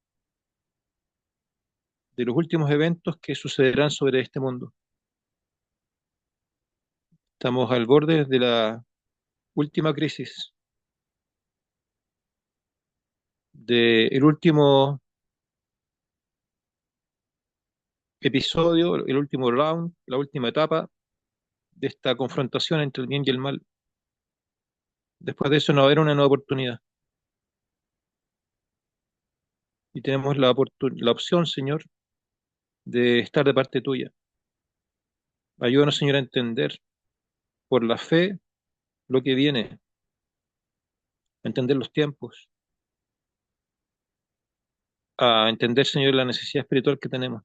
de los últimos eventos que sucederán sobre este mundo. Estamos al borde de la última crisis, del último episodio, el último round, la última etapa de esta confrontación entre el bien y el mal. Después de eso no va a haber una nueva oportunidad. Y tenemos la opción, Señor, de estar de parte tuya. Ayúdanos, Señor, a entender por la fe lo que viene, a entender los tiempos, a entender, Señor, la necesidad espiritual que tenemos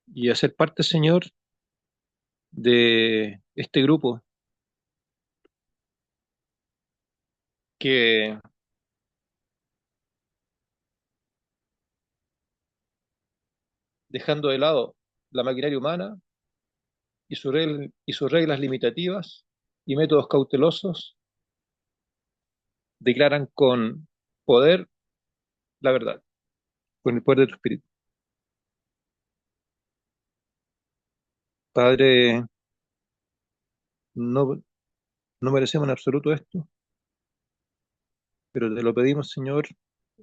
y a ser parte, Señor, de este grupo que dejando de lado la maquinaria humana y sus reglas limitativas y métodos cautelosos, declaran con poder la verdad, con el poder de tu espíritu. Padre, no, no merecemos en absoluto esto, pero te lo pedimos, Señor,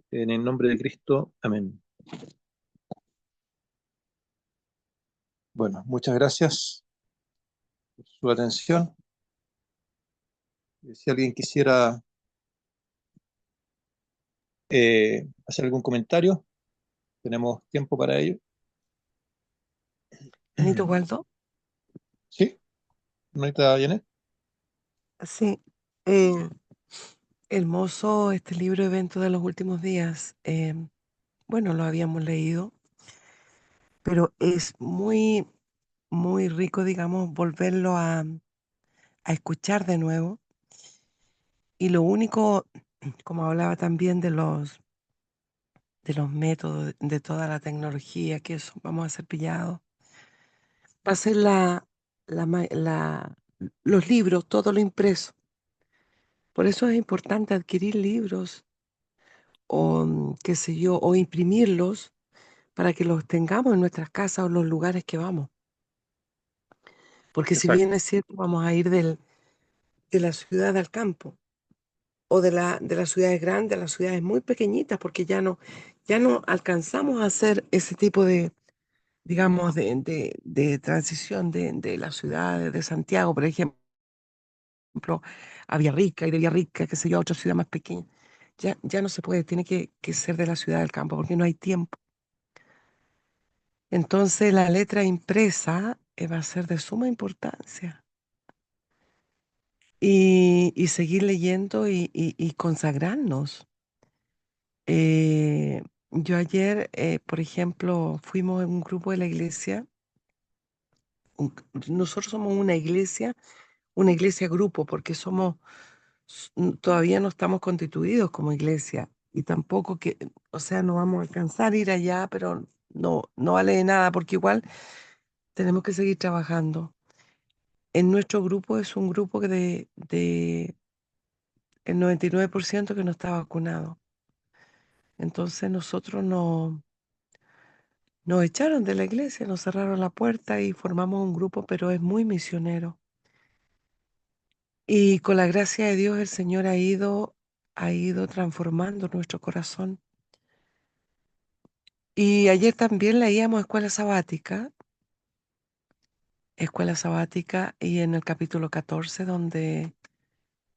en el nombre de Cristo. Amén. Bueno, muchas gracias por su atención. Si alguien quisiera hacer algún comentario, tenemos tiempo para ello. Benito Waldo. ¿Sí? ¿No está Janet? Sí. Hermoso este libro Evento de los últimos días. Bueno, lo habíamos leído, pero es muy, muy rico, digamos, volverlo a escuchar de nuevo. Y lo único, como hablaba también de los métodos, de toda la tecnología, que eso vamos a ser pillados, va a ser los libros, todo lo impreso. Por eso es importante adquirir libros o, qué sé yo, o imprimirlos para que los tengamos en nuestras casas o en los lugares que vamos. Porque si bien Exacto, es cierto, vamos a ir de la ciudad al campo o de las ciudades grandes a las ciudades muy pequeñitas, porque ya no alcanzamos a hacer ese tipo de, digamos, de transición de las ciudades de Santiago, por ejemplo, a Villarrica y de Villarrica, qué sé yo, a otra ciudad más pequeña. Ya no se puede, tiene que ser de la ciudad del campo, porque no hay tiempo. Entonces la letra impresa va a ser de suma importancia. Y seguir leyendo y consagrarnos. Yo ayer, por ejemplo, fuimos en un grupo de la iglesia. un- Nosotros somos una iglesia grupo, porque todavía no estamos constituidos como iglesia y tampoco o sea, no vamos a alcanzar a ir allá, pero no vale de nada porque igual tenemos que seguir trabajando. En nuestro grupo es un grupo que de el 99% que no está vacunado. Entonces nosotros nos echaron de la iglesia, nos cerraron la puerta y formamos un grupo, pero es muy misionero. Y con la gracia de Dios el Señor ha ido transformando nuestro corazón. Y ayer también leíamos Escuela Sabática, y en el capítulo 14 donde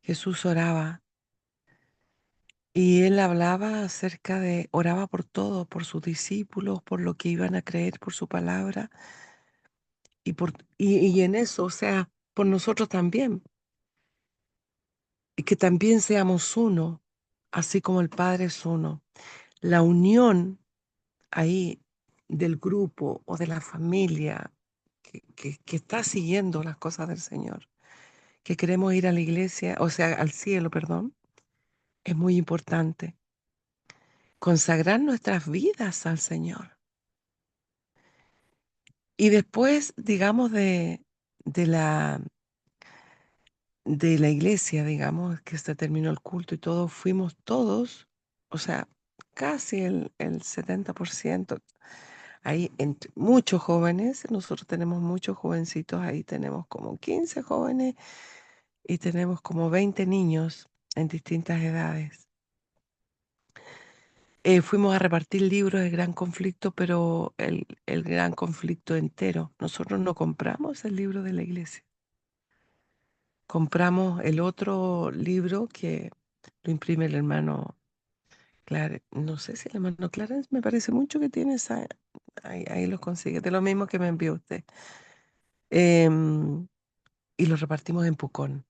Jesús oraba y él hablaba oraba por todo, por sus discípulos, por lo que iban a creer, por su palabra y en eso, o sea, por nosotros también, y que también seamos uno, así como el Padre es uno. La unión ahí del grupo o de la familia que está siguiendo las cosas del Señor, que queremos ir a la iglesia, o sea, al cielo, perdón, es muy importante. Consagrar nuestras vidas al Señor. Y después, digamos, de la, de la iglesia, digamos, que se terminó el culto y todo, fuimos todos, o sea, casi el 70%. Hay muchos jóvenes, nosotros tenemos muchos jovencitos, ahí tenemos como 15 jóvenes y tenemos como 20 niños en distintas edades. Fuimos a repartir libros de Gran Conflicto, pero el Gran Conflicto entero. Nosotros no compramos el libro de la iglesia. Compramos el otro libro que lo imprime el hermano Clarence. No sé si el hermano Clarence, me parece mucho que tiene esa. Ahí los consigue, de lo mismo que me envió usted. Em, y los repartimos en Pucón.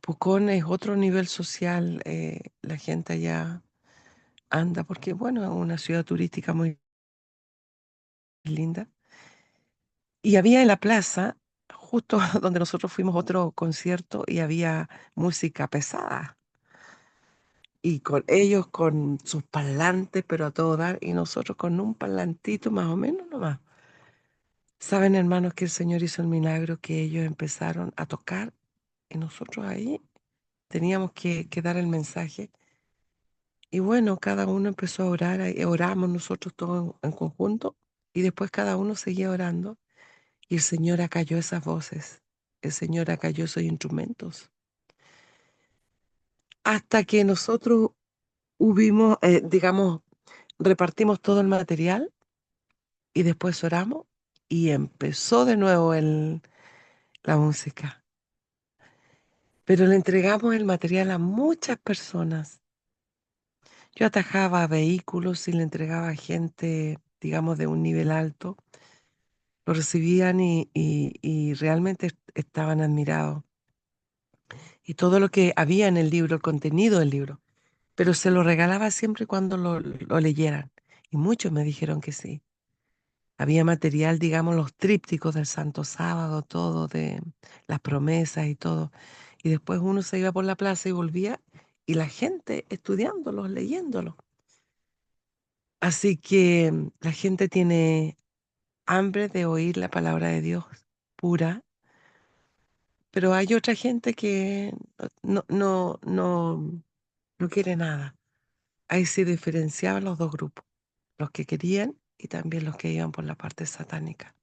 Pucón es otro nivel social. La gente allá anda porque, bueno, es una ciudad turística muy linda. Y había en la plaza, justo donde nosotros fuimos, otro concierto y había música pesada. y con ellos con sus parlantes, pero a todo dar, y nosotros con un parlantito más o menos nomás. Saben, hermanos, que el Señor hizo el milagro, que ellos empezaron a tocar y nosotros ahí teníamos que dar el mensaje. Y bueno, cada uno empezó a orar, oramos nosotros todos en conjunto y después cada uno seguía orando y el Señor acalló esas voces, el Señor acalló esos instrumentos. Hasta que nosotros hubimos, digamos, repartimos todo el material y después oramos y empezó de nuevo la música. Pero le entregamos el material a muchas personas. Yo atajaba vehículos y le entregaba a gente, digamos, de un nivel alto. Lo recibían y realmente estaban admirados. Y todo lo que había en el libro, el contenido del libro, pero se lo regalaba siempre cuando lo leyeran. Y muchos me dijeron que sí. Había material, digamos, los trípticos del Santo Sábado, todo de las promesas y todo. Y después uno se iba por la plaza y volvía y la gente estudiándolos, leyéndolos. Así que la gente tiene hambre de oír la palabra de Dios pura, pero hay otra gente que no quiere nada. Ahí se diferenciaban los dos grupos, los que querían y también los que iban por la parte satánica.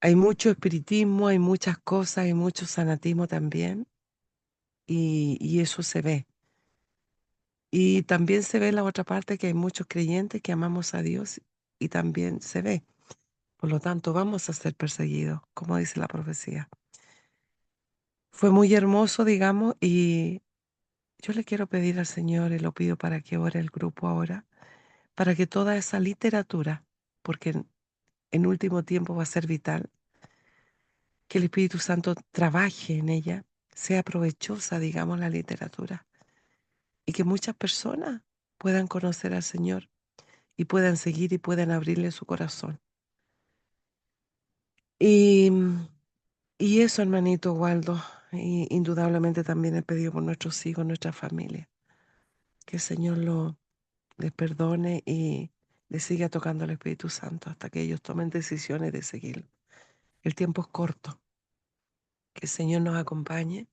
Hay mucho espiritismo, hay muchas cosas, hay mucho sanatismo también, y eso se ve. Y también se ve la otra parte que hay muchos creyentes que amamos a Dios y también se ve. Por lo tanto, vamos a ser perseguidos, como dice la profecía. Fue muy hermoso, digamos, y yo le quiero pedir al Señor y lo pido para que ore el grupo ahora, para que toda esa literatura, porque en último tiempo va a ser vital, que el Espíritu Santo trabaje en ella, sea provechosa, digamos, la literatura, y que muchas personas puedan conocer al Señor y puedan seguir y puedan abrirle su corazón. Y, y eso, hermanito Waldo, indudablemente también he pedido por nuestros hijos, nuestra familia, que el Señor les perdone y les siga tocando el Espíritu Santo hasta que ellos tomen decisiones de seguirlo. El tiempo es corto, que el Señor nos acompañe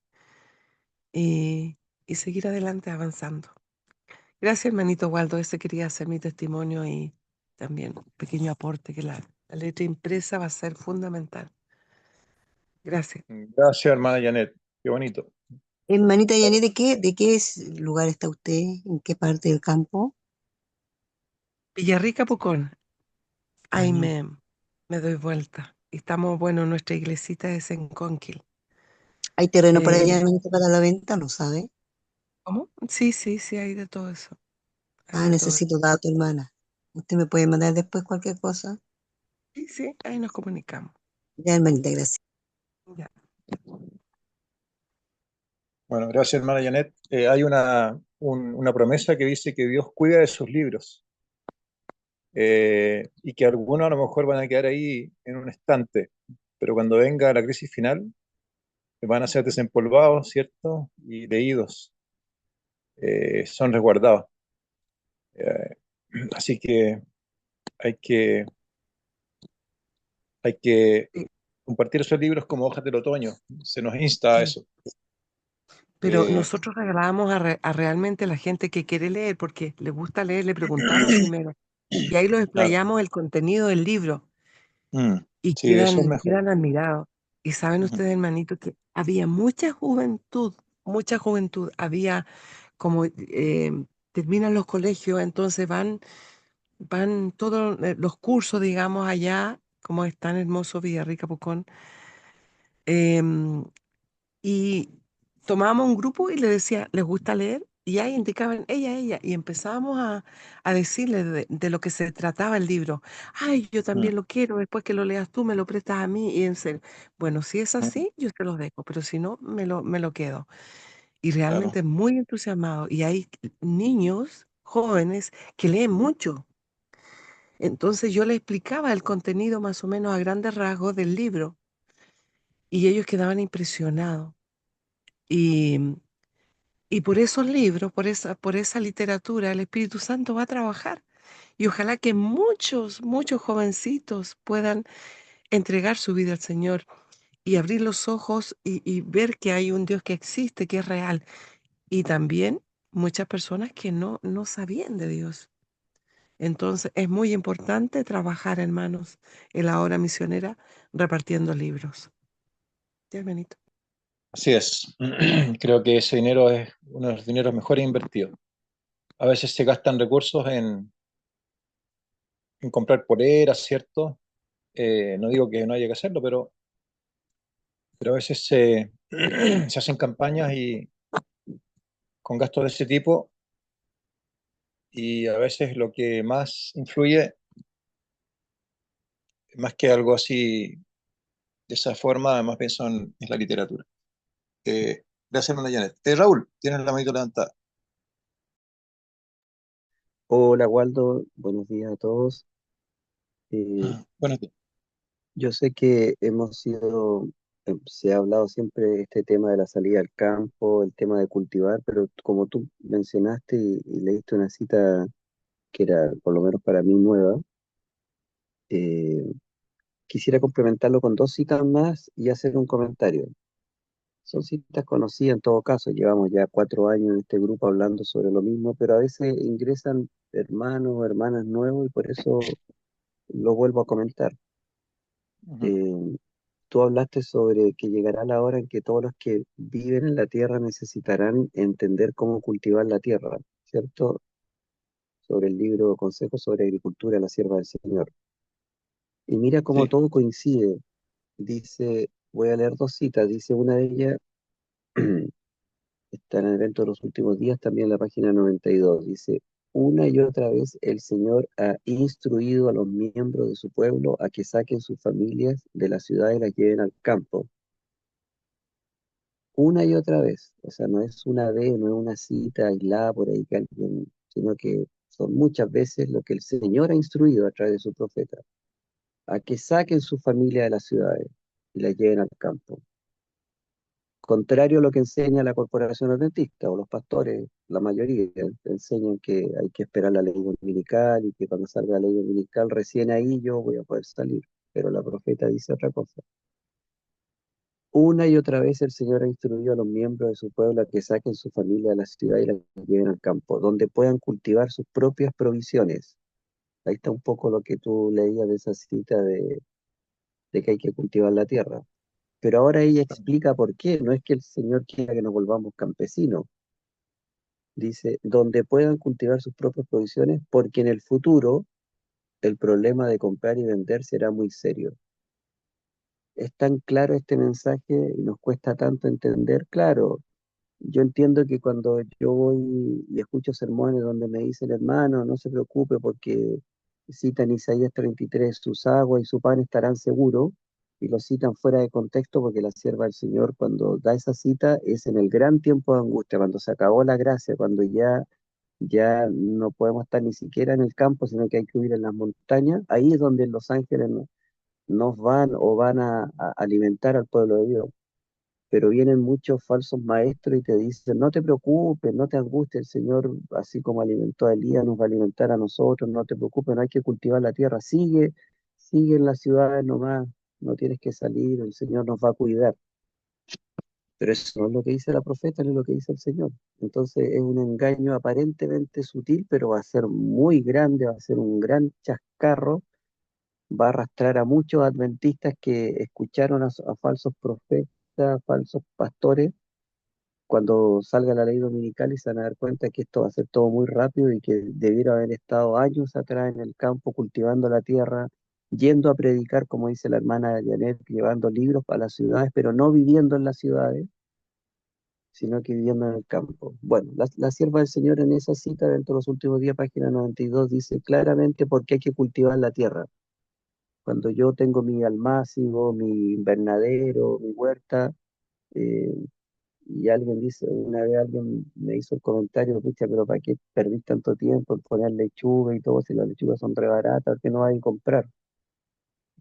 y, y seguir adelante avanzando. Gracias, hermanito Waldo. Ese quería hacer mi testimonio y también un pequeño aporte que la letra impresa va a ser fundamental. Gracias. Gracias, hermana Janet. Qué bonito. Hermanita Yané, lugar está usted? ¿En qué parte del campo? Villarrica, Pucón. Ahí Ah, me doy vuelta. Y estamos, bueno, nuestra iglesita es en Conquil. ¿hay terreno para Eh, allá, hermanita, para la venta? ¿No sabe? ¿Cómo? Sí, sí, sí, hay de todo eso. Hay Ah, de todo eso. necesito datos, hermana. ¿Usted me puede mandar después cualquier cosa? Sí, sí, ahí nos comunicamos. Ya, hermanita, gracias. Ya. Bueno, gracias, hermana Janet. Hay una promesa que dice que Dios cuida de sus libros y que algunos a lo mejor van a quedar ahí en un estante, pero cuando venga la crisis final van a ser desempolvados, ¿cierto? Y leídos, son resguardados. Eh, Así que hay que, hay que Sí, compartir esos libros como hojas del otoño. Se nos insta a sí. eso. Pero Eh, nosotros regalábamos a realmente la gente que quiere leer, porque le gusta leer, le preguntamos primero. Y ahí lo claro. explayamos el contenido del libro Mm, y sí, eso es mejor. quedan admirados. Y saben Ujú, ustedes, hermanito, que había mucha juventud, mucha juventud. Había como terminan los colegios, entonces van todos los cursos, digamos, allá, como es tan hermoso Villarrica, Pucón. em, y tomábamos un grupo y le decía, ¿les gusta leer? Y ahí indicaban ella, y empezábamos a decirle de lo que se trataba el libro. Ay, yo mm, también lo quiero, después que lo leas tú, me lo prestas a mí. Y en serio, bueno, si es mm, así, yo te lo dejo, pero si no, me lo quedo. Y claro. realmente muy entusiasmado. Y hay niños jóvenes que leen mucho. Entonces yo les explicaba el contenido más o menos a grandes rasgos del libro y ellos quedaban impresionados. Y Y por esos libros, por esa literatura, el Espíritu Santo va a trabajar. Y ojalá que muchos, muchos jovencitos puedan entregar su vida al Señor y abrir los ojos y ver que hay un Dios que existe, que es real. Y también muchas personas que no sabían de Dios. Entonces es muy importante trabajar, hermanos, en la obra misionera repartiendo libros. Ya, hermanito. Así es. Creo que ese dinero es uno de los dineros mejores invertidos. A veces se gastan recursos en comprar poleras, ¿cierto? No digo que no haya que hacerlo, pero a veces se hacen campañas con gastos de ese tipo y a veces lo que más influye, más que algo así de esa forma, además pienso en la literatura. Gracias, hermana Janet. Raúl, tienes la manito levantada. Hola Waldo, buenos días a todos. Buenos días. Yo sé que se ha hablado siempre este tema de la salida al campo, el tema de cultivar, pero como tú mencionaste y leíste una cita que era por lo menos para mí nueva, eh, quisiera complementarlo con dos citas más y hacer un comentario. Son citas conocidas en todo caso, llevamos ya 4 años en este grupo hablando sobre lo mismo, pero a veces ingresan hermanos o hermanas nuevos y por eso lo vuelvo a comentar. Ujú. Eh, Tú hablaste sobre que llegará la hora en que todos los que viven en la tierra necesitarán entender cómo cultivar la tierra, ¿cierto? Sobre el libro Consejos sobre Agricultura, la sierva del Señor. Y mira cómo Sí, todo coincide. Dice, voy a leer dos citas, dice una de ellas, está en el evento de los últimos días, también en la página 92, dice, una y otra vez el Señor ha instruido a los miembros de su pueblo a que saquen sus familias de la ciudad y las lleven al campo una y otra vez. O sea, no es una vez, no es una cita aislada por ahí que alguien, sino que son muchas veces lo que el Señor ha instruido a través de su profeta, a que saquen su familia de las ciudades y la lleven al campo. Contrario a lo que enseña la corporación adventista o los pastores, la mayoría enseñan que hay que esperar la ley dominical y que cuando salga la ley dominical recién ahí yo voy a poder salir. Pero la profeta dice otra cosa. Una y otra vez el Señor ha instruido a los miembros de su pueblo a que saquen su familia de la ciudad y la lleven al campo, donde puedan cultivar sus propias provisiones. Ahí está un poco lo que tú leías de esa cita de que hay que cultivar la tierra. Pero ahora ella explica por qué. No es que el Señor quiera que nos volvamos campesinos. Dice, donde puedan cultivar sus propias provisiones, porque en el futuro el problema de comprar y vender será muy serio. Es tan claro este mensaje y nos cuesta tanto entender. Claro, yo entiendo que cuando yo voy y escucho sermones donde me dicen, hermano, no se preocupe porque citan Isaías 33, sus aguas y su pan estarán seguros, y lo citan fuera de contexto porque la sierva del Señor cuando da esa cita es en el gran tiempo de angustia, cuando se acabó la gracia, cuando ya no podemos estar ni siquiera en el campo, sino que hay que huir en las montañas, ahí es donde los ángeles nos van o van a alimentar al pueblo de Dios, pero vienen muchos falsos maestros y te dicen, no te preocupes, no te angusties, el Señor, así como alimentó a Elías, nos va a alimentar a nosotros, no te preocupes, no hay que cultivar la tierra, sigue en las ciudades nomás, no tienes que salir, el Señor nos va a cuidar. Pero eso no es lo que dice la profeta ni lo que dice el Señor. Entonces es un engaño aparentemente sutil, pero va a ser muy grande, va a ser un gran chascarro, va a arrastrar a muchos adventistas que escucharon a falsos profetas, falsos pastores cuando salga la ley dominical y se van a dar cuenta que esto va a ser todo muy rápido y que debiera haber estado años atrás en el campo cultivando la tierra, yendo a predicar, como dice la hermana Janet, llevando libros para las ciudades, pero no viviendo en las ciudades, sino que viviendo en el campo. Bueno, la sierva del Señor en esa cita, dentro de los últimos días, página 92, dice claramente por qué hay que cultivar la tierra. Cuando yo tengo mi almácigo, mi invernadero, mi huerta, eh, y alguien dice, una vez alguien me hizo el comentario, pucha, pero ¿para qué perdís tanto tiempo en poner lechuga y todo si las lechugas son re baratas, que no hay que comprar?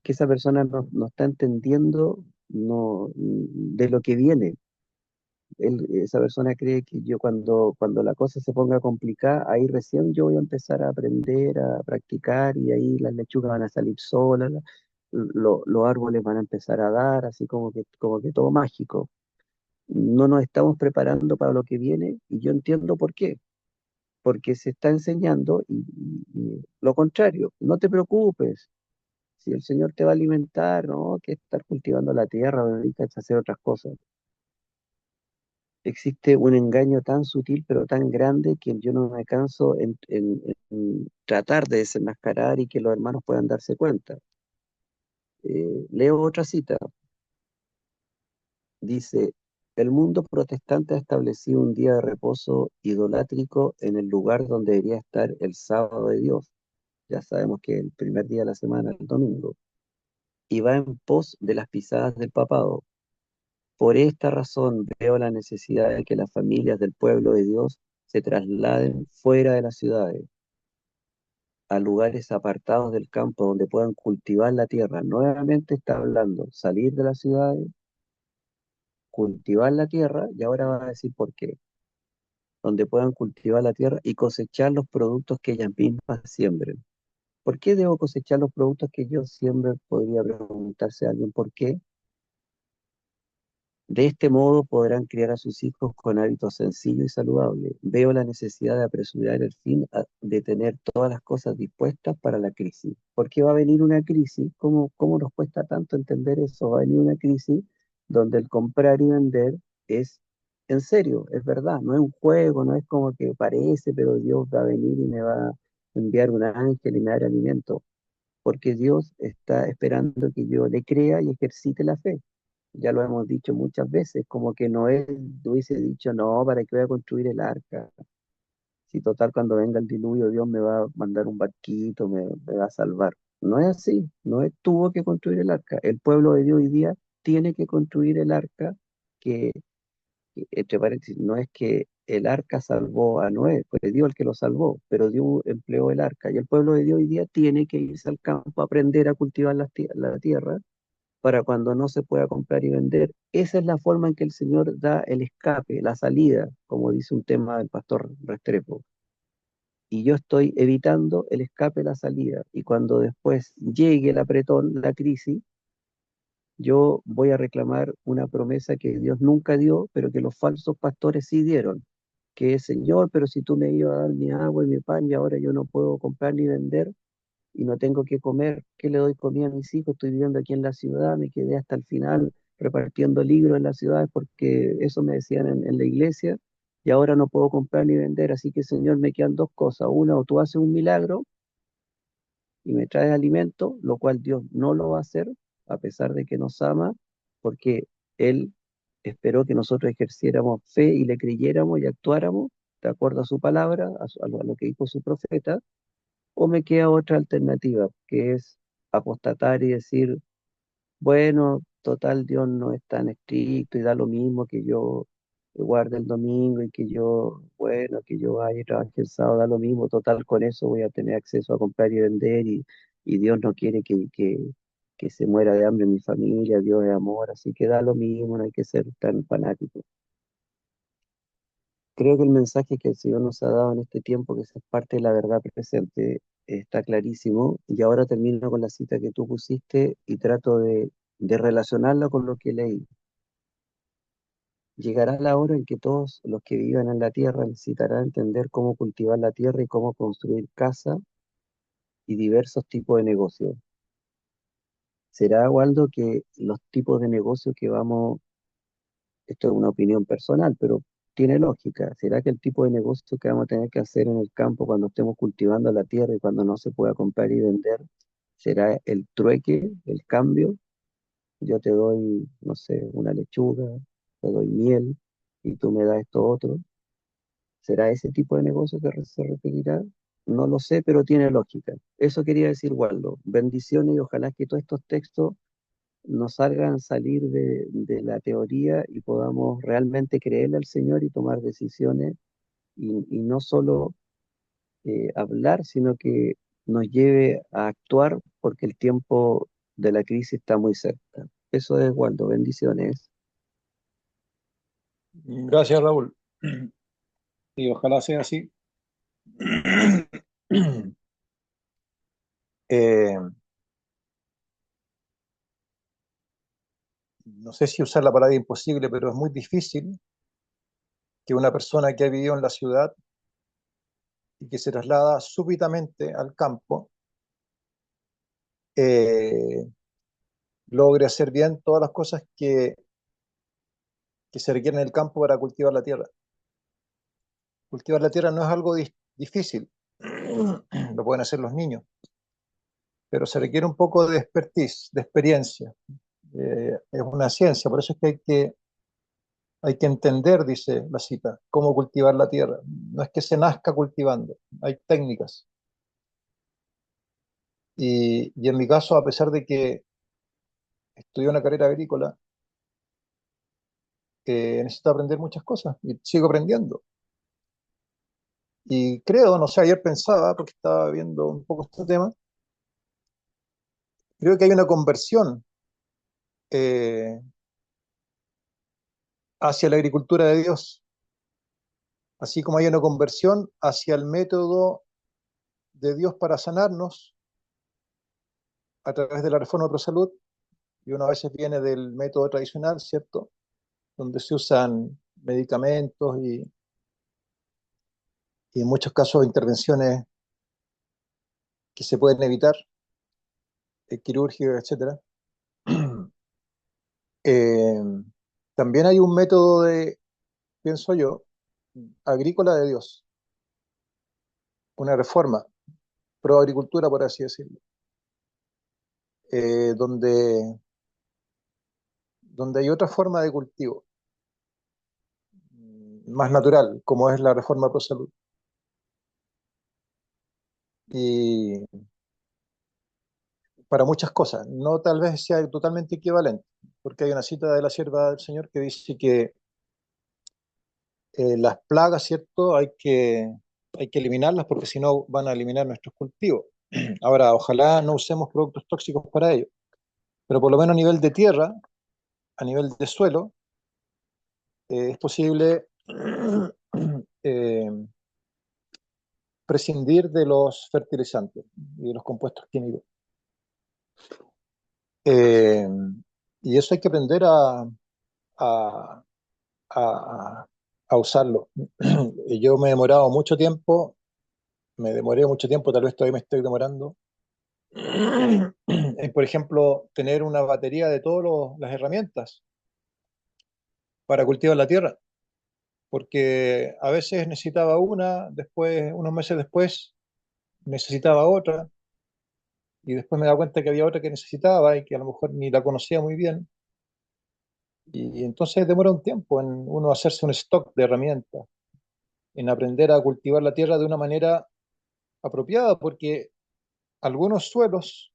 Que esa persona no está entendiendo de lo que viene. Esa persona cree que yo cuando la cosa se ponga complicada, ahí recién yo voy a empezar a aprender, a practicar y ahí las lechugas van a salir solas, los árboles van a empezar a dar, así como que todo mágico. No nos estamos preparando para lo que viene y yo entiendo por qué. Porque se está enseñando y lo contrario, no te preocupes, si el Señor te va a alimentar, ¿no? Que estar cultivando la tierra, dedícate a hacer otras cosas. Existe un engaño tan sutil pero tan grande que yo no me canso en tratar de desenmascarar y que los hermanos puedan darse cuenta. Leo otra cita, dice, el mundo protestante ha establecido un día de reposo idolátrico en el lugar donde debería estar el sábado de Dios. Ya sabemos que el primer día de la semana, el domingo, y va en pos de las pisadas del papado. Por esta razón veo la necesidad de que las familias del pueblo de Dios se trasladen fuera de las ciudades, a lugares apartados del campo donde puedan cultivar la tierra. Nuevamente está hablando salir de las ciudades, cultivar la tierra, y ahora va a decir por qué. Donde puedan cultivar la tierra y cosechar los productos que ellas mismas siembren. ¿Por qué debo cosechar los productos que yo siempre podría preguntarse a alguien por qué? De este modo podrán criar a sus hijos con hábitos sencillos y saludables. Veo la necesidad de apresurar el fin de tener todas las cosas dispuestas para la crisis. ¿Por qué va a venir una crisis? ¿Cómo nos cuesta tanto entender eso? Va a venir una crisis donde el comprar y vender es en serio, es verdad, no es un juego, no es como que parece, pero Dios va a venir y me va a enviar un ángel y me va a dar alimento, porque Dios está esperando que yo le crea y ejercite la fe. Ya lo hemos dicho muchas veces, como que Noé hubiese dicho, no, ¿para qué voy a construir el arca? Si total cuando venga el diluvio Dios me va a mandar un barquito, me va a salvar. No es así, Noé tuvo que construir el arca. El pueblo de Dios hoy día tiene que construir el arca, que, entre paréntesis, no es que el arca salvó a Noé, fue Dios el que lo salvó, pero Dios empleó el arca. Y el pueblo de Dios hoy día tiene que irse al campo a aprender a cultivar la tierra para cuando no se pueda comprar y vender. Esa es la forma en que el Señor da el escape, la salida, como dice un tema del pastor Restrepo. Y yo estoy evitando el escape, la salida. Y cuando después llegue el apretón, la crisis, yo voy a reclamar una promesa que Dios nunca dio, pero que los falsos pastores sí dieron, que es, Señor, pero si tú me ibas a dar mi agua y mi pan y ahora yo no puedo comprar ni vender, y no tengo que comer, ¿qué le doy comida a mis hijos? Estoy viviendo aquí en la ciudad, me quedé hasta el final repartiendo libros en la ciudad porque eso me decían en la iglesia y ahora no puedo comprar ni vender, así que Señor, me quedan dos cosas. Una, o tú haces un milagro y me traes alimento, lo cual Dios no lo va a hacer a pesar de que nos ama, porque Él esperó que nosotros ejerciéramos fe y le creyéramos y actuáramos de acuerdo a su palabra, a lo que dijo su profeta, o me queda otra alternativa, que es apostatar y decir, bueno, total, Dios no es tan estricto y da lo mismo que yo guarde el domingo y que yo, bueno, que yo vaya y trabaje el sábado, da lo mismo, total, con eso voy a tener acceso a comprar y vender y Dios no quiere que se muera de hambre mi familia, Dios es amor, así que da lo mismo, no hay que ser tan fanático. Creo que el mensaje que el Señor nos ha dado en este tiempo, que es parte de la verdad presente, está clarísimo. Y ahora termino con la cita que tú pusiste y trato de relacionarla con lo que leí. Llegará la hora en que todos los que vivan en la tierra necesitarán entender cómo cultivar la tierra y cómo construir casa y diversos tipos de negocios. Será, Waldo, que los tipos de negocios que vamos, esto es una opinión personal, pero tiene lógica. ¿Será que el tipo de negocio que vamos a tener que hacer en el campo cuando estemos cultivando la tierra y cuando no se pueda comprar y vender, será el trueque, el cambio? Yo te doy, no sé, una lechuga, te doy miel y tú me das esto otro. ¿Será ese tipo de negocio que se requerirá? No lo sé, pero tiene lógica. Eso quería decir, Waldo. Bendiciones y ojalá que todos estos textos nos hagan salir de la teoría y podamos realmente creerle al Señor y tomar decisiones y no solo hablar, sino que nos lleve a actuar porque el tiempo de la crisis está muy cerca. Eso es, Waldo, bendiciones. Gracias, Raúl. Y ojalá sea así. Eh, no sé si usar la palabra imposible, pero es muy difícil que una persona que ha vivido en la ciudad y que se traslada súbitamente al campo eh, logre hacer bien todas las cosas que se requieren en el campo para cultivar la tierra. Cultivar la tierra no es algo difícil, lo pueden hacer los niños, pero se requiere un poco de expertise, de experiencia. Es una ciencia, por eso es que hay que entender, dice la cita, cómo cultivar la tierra. No es que se nazca cultivando, hay técnicas. Y en mi caso, a pesar de que estudié una carrera agrícola, necesito aprender muchas cosas y sigo aprendiendo. Y creo, no sé, ayer pensaba, porque estaba viendo un poco este tema, creo que hay una conversión eh, hacia la agricultura de Dios, así como hay una conversión hacia el método de Dios para sanarnos a través de la reforma pro salud, y uno a veces viene del método tradicional, ¿cierto? Donde se usan medicamentos y en muchos casos intervenciones que se pueden evitar, quirúrgicas, etcétera. Eh, también hay un método de, pienso yo, agrícola de Dios, una reforma, pro agricultura, por así decirlo, donde, donde hay otra forma de cultivo, más natural, como es la reforma pro salud. Y para muchas cosas, no tal vez sea totalmente equivalente, porque hay una cita de la sierva del Señor que dice que las plagas, ¿cierto? Hay que eliminarlas porque si no van a eliminar nuestros cultivos. Ahora, ojalá no usemos productos tóxicos para ello, pero por lo menos a nivel de tierra, a nivel de suelo, es posible eh, prescindir de los fertilizantes y de los compuestos químicos. Eh, y eso hay que aprender a, a, a usarlo. Y yo me he demorado mucho tiempo, me demoré mucho tiempo, tal vez todavía me estoy demorando, en, por ejemplo, tener una batería de todas las herramientas para cultivar la tierra, porque a veces necesitaba una, después, unos meses después, necesitaba otra, y después me daba cuenta que había otra que necesitaba y que a lo mejor ni la conocía muy bien, y entonces demora un tiempo en uno hacerse un stock de herramientas, en aprender a cultivar la tierra de una manera apropiada, porque algunos suelos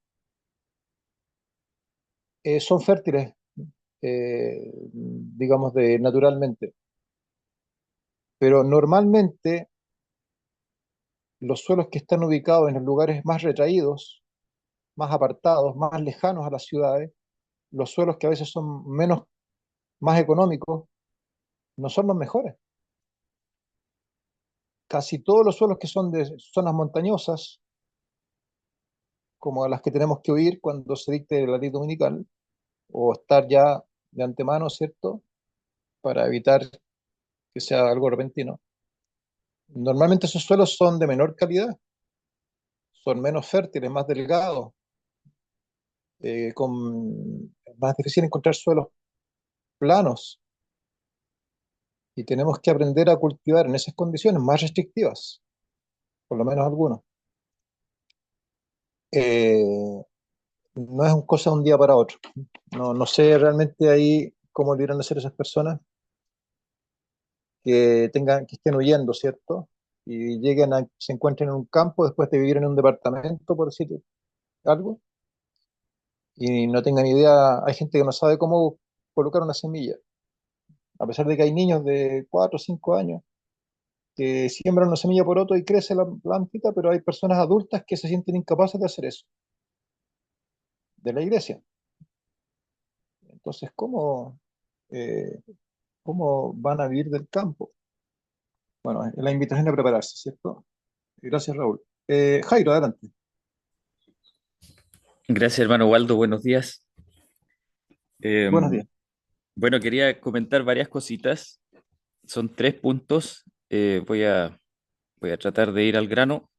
son fértiles, digamos, naturalmente, pero normalmente los suelos que están ubicados en los lugares más retraídos, más apartados, más lejanos a las ciudades, los suelos que a veces son más económicos, no son los mejores. Casi todos los suelos que son de zonas montañosas, como a las que tenemos que huir cuando se dicte la ley dominical, o estar ya de antemano, ¿cierto? Para evitar que sea algo repentino. Normalmente esos suelos son de menor calidad, son menos fértiles, más delgados, es más difícil encontrar suelos planos y tenemos que aprender a cultivar en esas condiciones más restrictivas, por lo menos algunos. Eh, no es una cosa de un día para otro. No, no sé realmente ahí cómo lo irán a hacer esas personas que estén huyendo, ¿cierto? Y se encuentren en un campo después de vivir en un departamento, por decir algo, y no tengan idea. Hay gente que no sabe cómo colocar una semilla, a pesar de que hay niños de 4 o 5 años que siembran una semilla por otro y crece la plantita, pero hay personas adultas que se sienten incapaces de hacer eso, de la iglesia. Entonces, ¿cómo? ¿Cómo van a vivir del campo? Bueno, es la invitación a prepararse, ¿cierto? Gracias, Raúl. Jairo, adelante. Gracias, hermano Waldo. Buenos días. Buenos Em, días. bueno, quería comentar varias cositas. Son 3 puntos. Voy a tratar de ir al grano.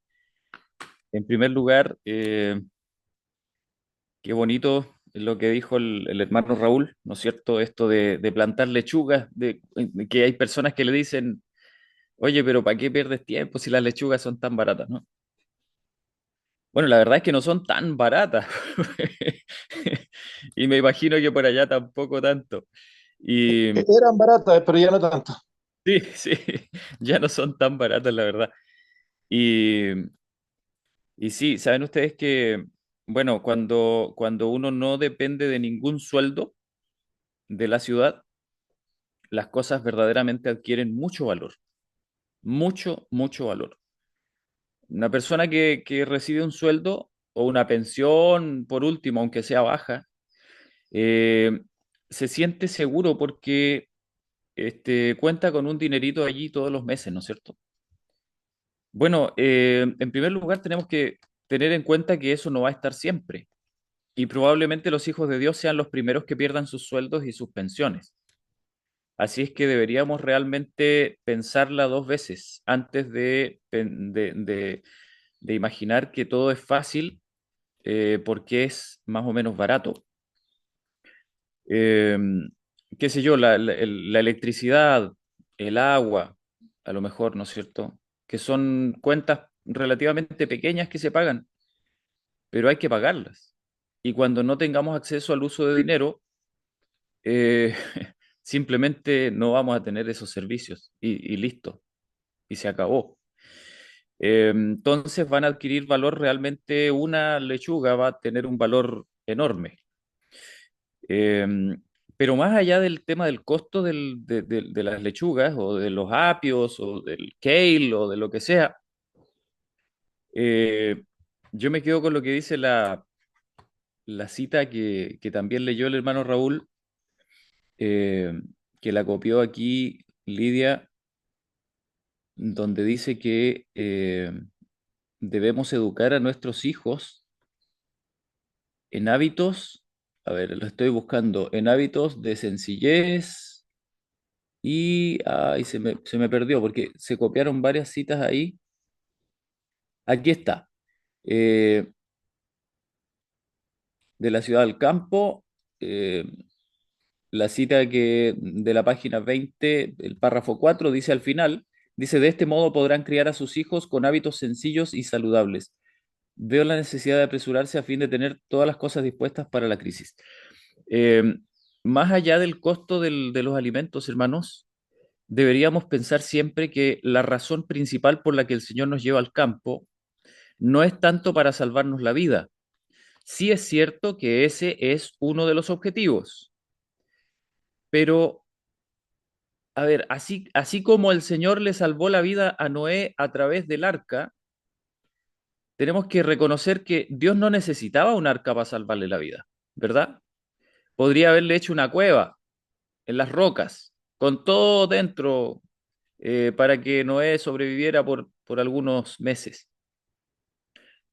En primer lugar, qué bonito lo que dijo el hermano Raúl, ¿no es cierto? Esto de plantar lechugas, de que hay personas que le dicen, oye, pero ¿para qué pierdes tiempo si las lechugas son tan baratas, ¿no? Bueno, la verdad es que no son tan baratas. Y me imagino que por allá tampoco tanto. Y Eran baratas, pero ya no tanto. sí, sí, ya no son tan baratas, la verdad. Y, y sí, saben ustedes que, bueno, cuando uno no depende de ningún sueldo de la ciudad, las cosas verdaderamente adquieren mucho valor, mucho, mucho valor. Una persona que recibe un sueldo o una pensión, por último, aunque sea baja, eh, se siente seguro porque cuenta con un dinerito allí todos los meses, ¿no es cierto? Bueno, en primer lugar tenemos que tener en cuenta que eso no va a estar siempre y probablemente los hijos de Dios sean los primeros que pierdan sus sueldos y sus pensiones. Así es que deberíamos realmente pensarla 2 veces antes de imaginar que todo es fácil porque es más o menos barato. Eh, qué sé yo, la electricidad, el agua, a lo mejor, ¿no es cierto? Que son cuentas relativamente pequeñas que se pagan, pero hay que pagarlas. Y cuando no tengamos acceso al uso de dinero, eh, simplemente no vamos a tener esos servicios y listo, y se acabó. Entonces van a adquirir valor realmente, una lechuga va a tener un valor enorme. Pero más allá del tema del costo de las lechugas o de los apios o del kale o de lo que sea, eh, yo me quedo con lo que dice la cita que también leyó el hermano Raúl, eh, que la copió aquí Lidia, donde dice que debemos educar a nuestros hijos en hábitos, a ver, lo estoy buscando, en hábitos de sencillez y ay, se me perdió porque se copiaron varias citas ahí. Aquí está, eh, de la ciudad al campo. eh, La cita que de la página 20, el párrafo 4 dice al final, dice, de este modo podrán criar a sus hijos con hábitos sencillos y saludables. Veo la necesidad de apresurarse a fin de tener todas las cosas dispuestas para la crisis. Eh, Más allá del costo de los alimentos, hermanos, deberíamos pensar siempre que la razón principal por la que el Señor nos lleva al campo no es tanto para salvarnos la vida. Sí es cierto que ese es uno de los objetivos, pero a ver, así como el Señor le salvó la vida a Noé a través del arca, tenemos que reconocer que Dios no necesitaba un arca para salvarle la vida, ¿verdad? Podría haberle hecho una cueva en las rocas, con todo dentro, para que Noé sobreviviera por algunos meses.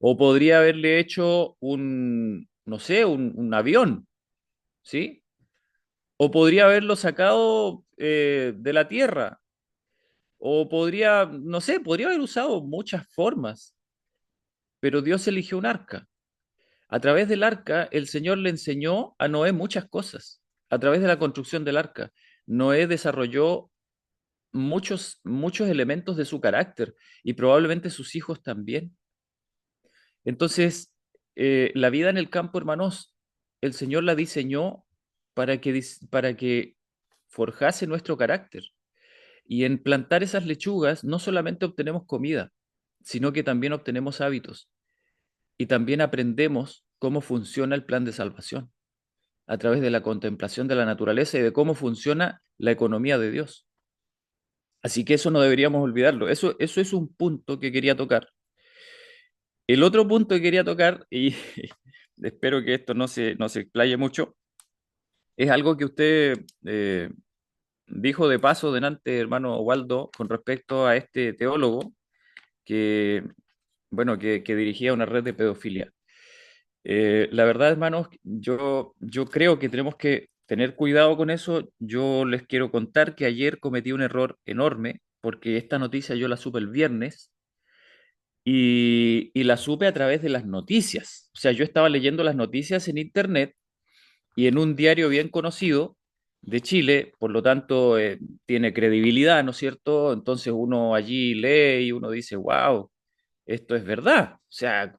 O podría haberle hecho no sé, un avión, ¿sí? O podría haberlo sacado de la tierra. O podría, no sé, podría haber usado muchas formas, pero Dios eligió un arca. A través del arca, el Señor le enseñó a Noé muchas cosas. A través de la construcción del arca, Noé desarrolló muchos, muchos elementos de su carácter y probablemente sus hijos también. Entonces, la vida en el campo, hermanos, el Señor la diseñó para que forjase nuestro carácter. Y en plantar esas lechugas no solamente obtenemos comida, sino que también obtenemos hábitos y también aprendemos cómo funciona el plan de salvación a través de la contemplación de la naturaleza y de cómo funciona la economía de Dios. Así que eso no deberíamos olvidarlo. Eso es un punto que quería tocar. El otro punto que quería tocar, y espero que esto no se explaye mucho, es algo que usted dijo de paso delante, hermano Waldo, con respecto a este teólogo que, bueno, que dirigía una red de pedofilia. La verdad, hermanos, yo creo que tenemos que tener cuidado con eso. Yo les quiero contar que ayer cometí un error enorme porque esta noticia yo la supe el viernes y la supe a través de las noticias. O sea, yo estaba leyendo las noticias en internet y en un diario bien conocido de Chile, por lo tanto, tiene credibilidad, ¿no es cierto? Entonces uno allí lee y uno dice, wow, esto es verdad. O sea,